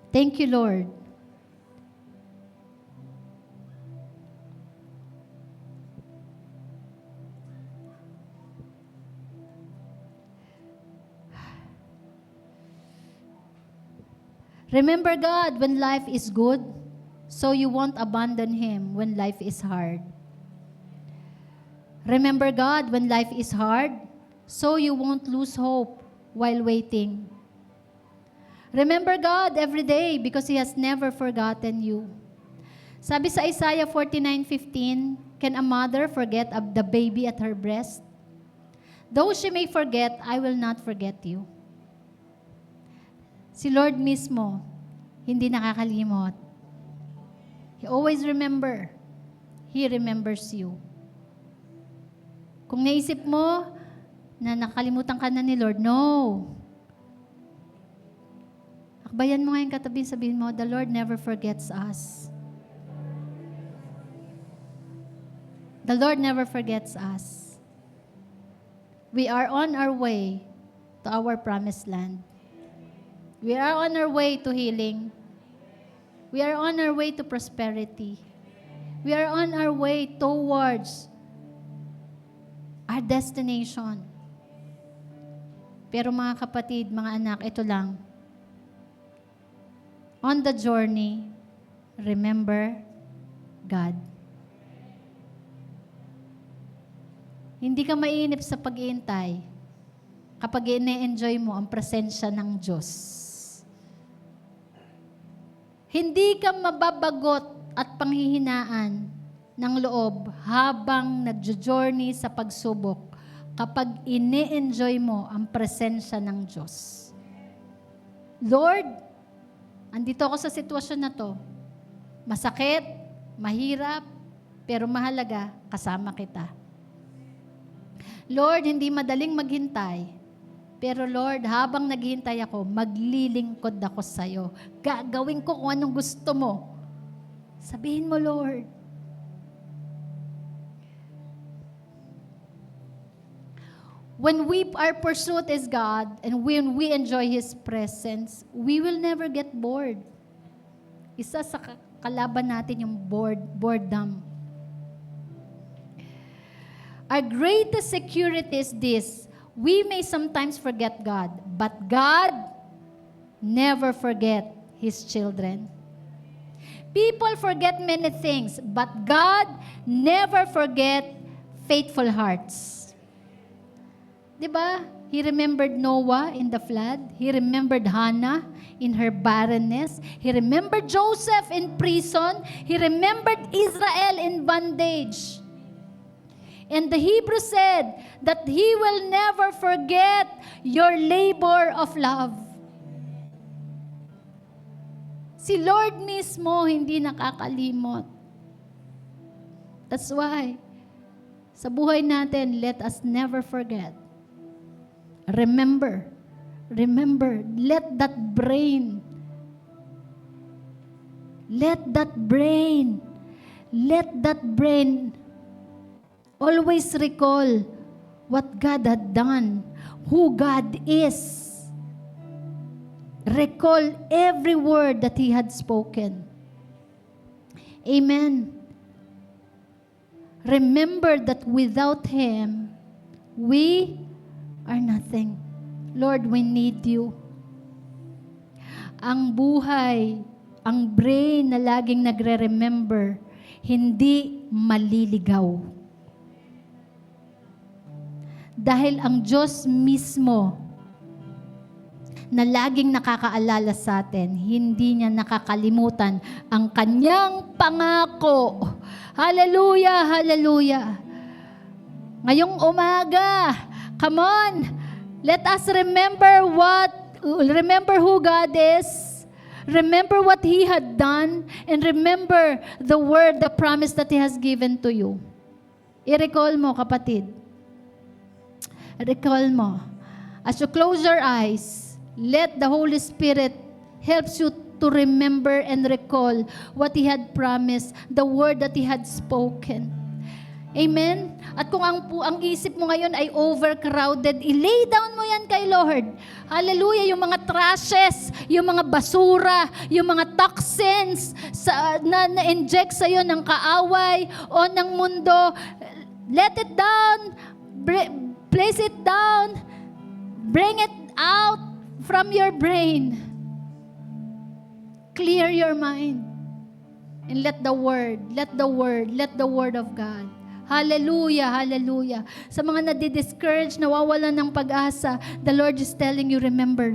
Thank you, Lord. Remember God when life is good, so you won't abandon Him when life is hard. Remember God when life is hard, so you won't lose hope while waiting. Remember God every day because He has never forgotten you. Sabi sa Isaiah 49:15, can a mother forget the baby at her breast? Though she may forget, I will not forget you. Si Lord mismo, hindi nakakalimot. He always remember. He remembers you. Kung naisip mo na nakalimutan ka na ni Lord, no. Akbayan mo ngayon katabi, sabihin mo, the Lord never forgets us. The Lord never forgets us. We are on our way to our promised land. We are on our way to healing. We are on our way to prosperity. We are on our way towards our destination. Pero mga kapatid, mga anak, ito lang. On the journey, remember God. Hindi ka mainip sa pag-iintay kapag ine-enjoy mo ang presensya ng Diyos. Hindi ka mababagot at panghihinaan ng loob habang nagjo-journey sa pagsubok kapag ine-enjoy mo ang presensya ng Diyos. Lord, andito ako sa sitwasyon na to. Masakit, mahirap, pero mahalaga, kasama kita. Lord, hindi madaling maghintay. Pero Lord, habang naghihintay ako, maglilingkod ako sa'yo. Gagawin ko kung anong gusto mo. Sabihin mo, Lord. When our pursuit is God, and when we enjoy His presence, we will never get bored. Isa sa kalaban natin yung boredom. Our greatest security is this: we may sometimes forget God, but God never forget His children. People forget many things, but God never forget faithful hearts. Diba? He remembered Noah in the flood. He remembered Hannah in her barrenness. He remembered Joseph in prison. He remembered Israel in bondage. And the Hebrew said that He will never forget your labor of love. Si Lord mismo hindi nakakalimot. That's why, sa buhay natin, let us never forget. Remember, let that brain always recall what God had done, who God is. Recall every word that He had spoken. Amen. Remember that without Him, we are nothing. Lord, we need You. Ang buhay, ang brain na laging nagre-remember, hindi maliligaw. Dahil ang Diyos mismo na laging nakakaalala sa atin, hindi Niya nakakalimutan ang Kanyang pangako. Hallelujah, hallelujah. Ngayong umaga, come on, let us remember who God is, remember what He had done, and remember the word, the promise that He has given to you. I-recall mo, kapatid. Recall mo. As you close your eyes, let the Holy Spirit helps you to remember and recall what He had promised, the word that He had spoken. Amen? At kung ang isip mo ngayon ay overcrowded, i-lay down mo yan kay Lord. Hallelujah. Yung mga trashes, yung mga basura, yung mga toxins na na-inject sa'yo ng kaaway o ng mundo, let it down, place it down, bring it out from your brain. Clear your mind. And let the word of God. Hallelujah, hallelujah. Sa mga nadi-discourage, nawawalan ng pag-asa, the Lord is telling you, remember.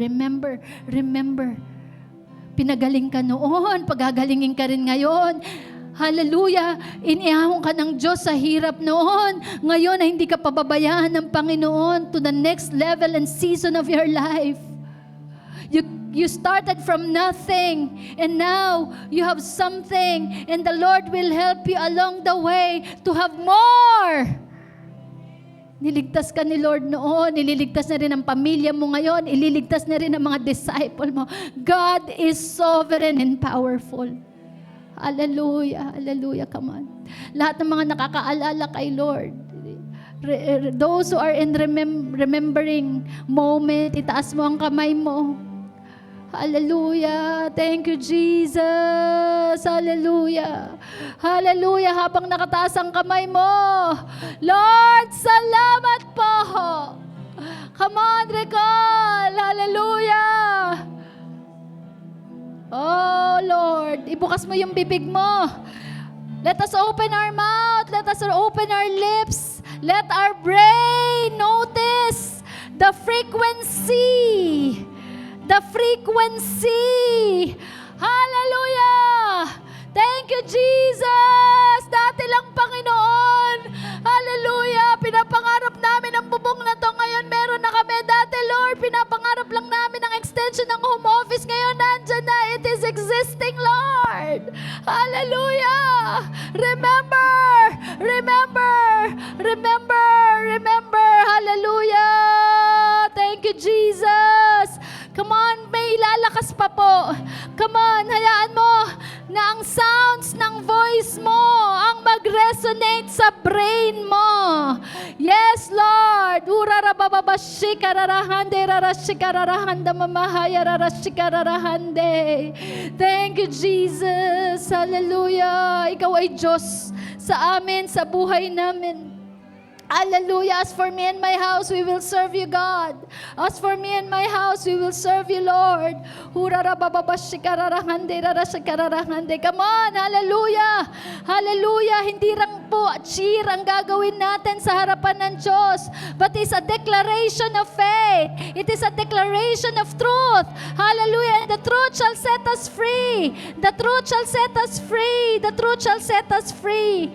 Pinagaling ka noon, pagagalingin ka rin ngayon. Hallelujah. Iniahon ka ng Diyos sa hirap noon. Ngayon ay hindi ka pababayaan ng Panginoon to the next level and season of your life. You started from nothing and now you have something and the Lord will help you along the way to have more. Niligtas ka ni Lord noon, nililigtas na rin ang pamilya mo ngayon, ililigtas na rin ang mga disciple mo. God is sovereign and powerful. Hallelujah, hallelujah, come on. Lahat ng mga nakakaalala kay Lord, those who are in remembering moment, itaas mo ang kamay mo. Hallelujah. Thank you, Jesus. Hallelujah. Hallelujah. Habang nakataas ang kamay mo. Lord, salamat po. Come on, recall. Hallelujah. Oh, Lord. Ibukas mo yung bibig mo. Let us open our mouth. Let us open our lips. Let our brain notice the frequency. The frequency. Hallelujah. Thank you, Jesus. Dati lang, Panginoon. Hallelujah. Pinapangarap namin ang bubong na to. Ngayon, meron na kami. Dati, Lord, pinapangarap lang namin ang extension ng home office. Ngayon, nandyan na. It is existing, Lord. Hallelujah. Remember. Hallelujah. Thank you, Jesus. Come on, may lalakas pa po. Come on, hayaan mo na ang sounds ng voice mo ang mag-resonate sa brain mo. Yes, Lord. Thank you, Jesus. Hallelujah. Ikaw ay Diyos sa amin, sa buhay namin. Hallelujah. As for me and my house, we will serve you, God. As for me and my house, we will serve you, Lord. Come on. Hallelujah. Hallelujah. Hindi lang po cheer ang gagawin natin sa harapan ng Diyos, but it's a declaration of faith. It is a declaration of truth. Hallelujah. And the truth shall set us free. The truth shall set us free. The truth shall set us free.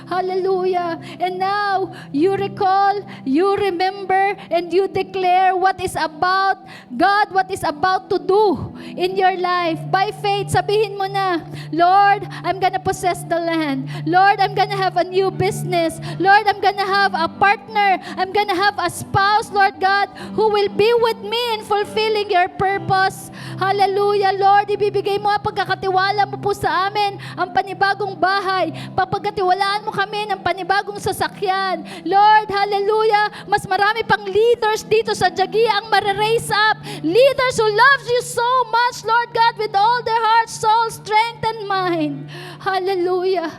Hallelujah. And now, you recall, you remember, and you declare what is about God, what is about to do in your life. By faith, sabihin mo na, Lord, I'm gonna possess the land. Lord, I'm gonna have a new business. Lord, I'm gonna have a partner. I'm gonna have a spouse, Lord God, who will be with me in fulfilling your purpose. Hallelujah, Lord. Ibibigay mo ang pagkakatiwala mo po sa amin ang panibagong bahay. Papagkatiwalaan mo kami ng panibagong sasakyan. Lord, hallelujah. Mas marami pang leaders dito sa Jagi ang ma-raise up. Leaders who loves you so much, Lord God, with all their heart, soul, strength, and mind. Hallelujah.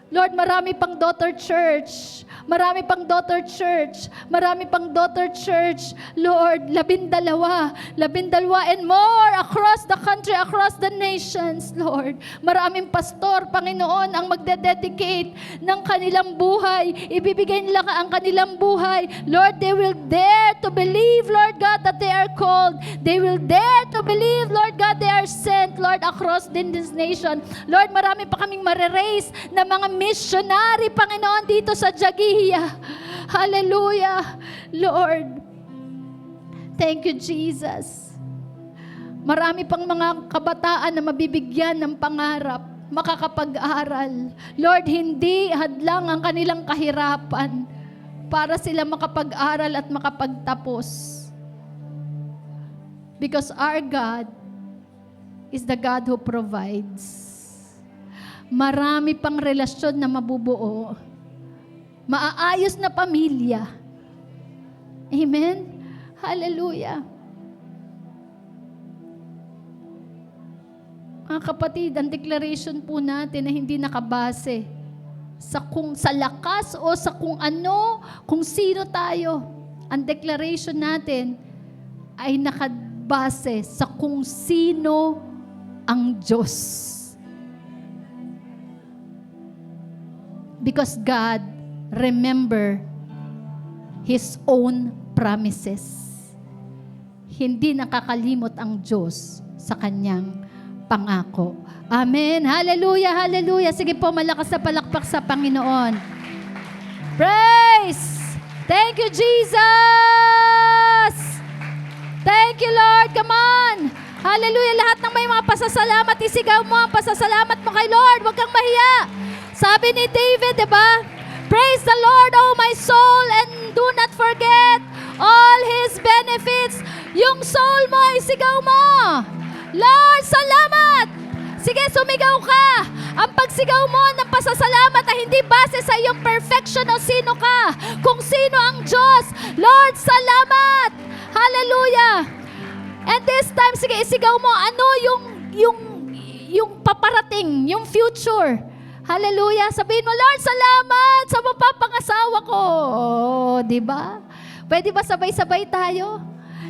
Lord, marami pang daughter church. Marami pang daughter church. Marami pang daughter church. Lord, 12 and more across the country, across the nations, Lord. Maraming pastor, Panginoon, ang magdededicate ng kanilang buhay. Ibibigay nila ang kanilang buhay. Lord, they will dare to believe, Lord God, that they are called. They will dare to believe, Lord God, they are sent, Lord, across this nation. Lord, marami pa kaming mareraise na mga missionary, Panginoon, dito sa Jagi. Hallelujah. Lord, thank you, Jesus. Marami pang mga kabataan na mabibigyan ng pangarap, makakapag-aral. Lord, hindi hadlang ang kanilang kahirapan para sila makapag-aral at makapagtapos. Because our God is the God who provides. marami pang relasyon na mabubuo. Maaayos na pamilya. Amen? Hallelujah. Mga kapatid, ang declaration po natin na hindi nakabase sa lakas o sa kung ano, kung sino tayo. Ang declaration natin ay nakabase sa kung sino ang Diyos. Because God remember His own promises. Hindi nakakalimot ang Diyos sa kanyang pangako. Amen. Hallelujah, hallelujah. Sige po, malakas na palakpak sa Panginoon. Praise! Thank you, Jesus! Thank you, Lord. Come on. Hallelujah. Lahat ng may mga pasasalamat, isigaw mo ang pasasalamat mo kay Lord. Huwag kang mahiya. Sabi ni David, diba? Praise the Lord, oh my soul, and do not forget all His benefits. Yung soul mo, isigaw mo. Lord, salamat! Sige, sumigaw ka. Ang pagsigaw mo ng pasasalamat ay hindi base sa iyong perfection o sino ka, kung sino ang Diyos. Lord, salamat! Hallelujah! And this time, sige, isigaw mo, ano yung paparating, yung future. Hallelujah! Sabihin mo, Lord, salamat sa mapapangasawa ko. Oh, di ba? Pwede ba sabay-sabay tayo?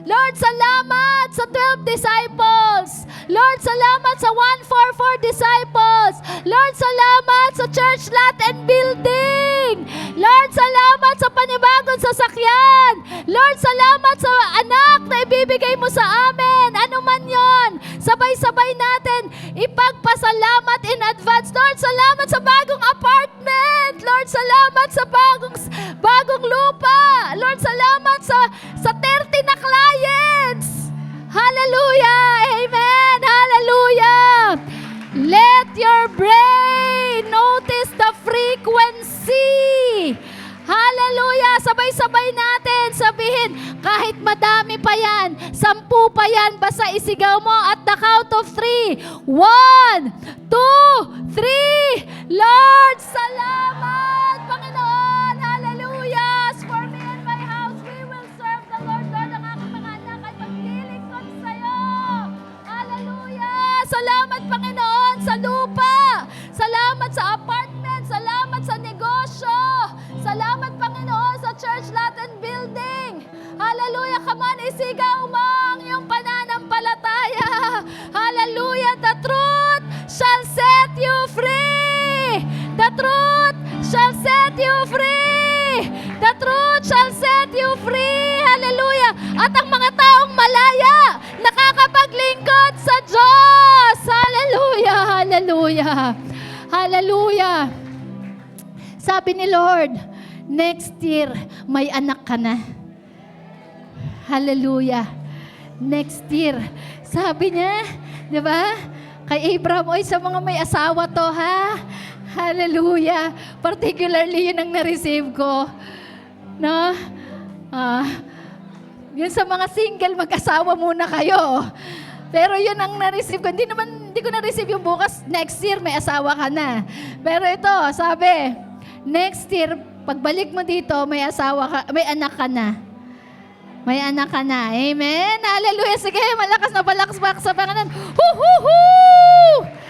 Lord, salamat sa 12 disciples. Lord, salamat sa 144 disciples. Lord, salamat sa church lot and building. Lord, salamat sa panibagong sasakyan. Lord, salamat sa anak na ibibigay mo sa amin. Ano man yon, sabay-sabay natin ipagpasalamat in advance. Lord, salamat sa bagong apartment. Lord, salamat sa bagong lupa. Lord, salamat sa 30 na clients. Hallelujah! Amen! Hallelujah! Let your brain notice the frequency. Hallelujah! Sabay-sabay natin sabihin, kahit madami pa yan, 10 pa yan, basta isigaw mo at the count of 3. 1, 2, 3. Lord, salamat, Panginoon! Hallelujah! As for me and my house, we will serve the Lord. Lord, ang aking mga anak ay maglilingkod sa'yo. Hallelujah! Salamat, Panginoon, sa lupa. Salamat sa apartment. Salamat sa negosyo. Salamat, Panginoon, sa church lot and building. Hallelujah! Come on, isigaw mo ang iyong pananampalataya. Hallelujah! The truth shall set you free. The truth shall set you free. The truth shall set you free. Hallelujah! At ang mga taong malaya, nakakapaglingkod sa Diyos. Hallelujah! Hallelujah! Hallelujah! Sabi ni Lord, next year, may anak ka na. Hallelujah! Next year. Sabi niya, di ba? Kay Abraham, oy, sa mga may asawa to, ha? Hallelujah! Particularly, yun ang na-receive ko. No? Yun sa mga single, mag-asawa muna kayo. Pero yun ang na-receive ko. Hindi ko na-receive yung bukas. Next year, may asawa ka na. Pero ito, sabi, next year, pagbalik mo dito, may asawa ka, may anak ka na. May anak ka na. Amen? Hallelujah! Sige, malakas na palakas sa Panginoon. Hoo-hoo-hoo!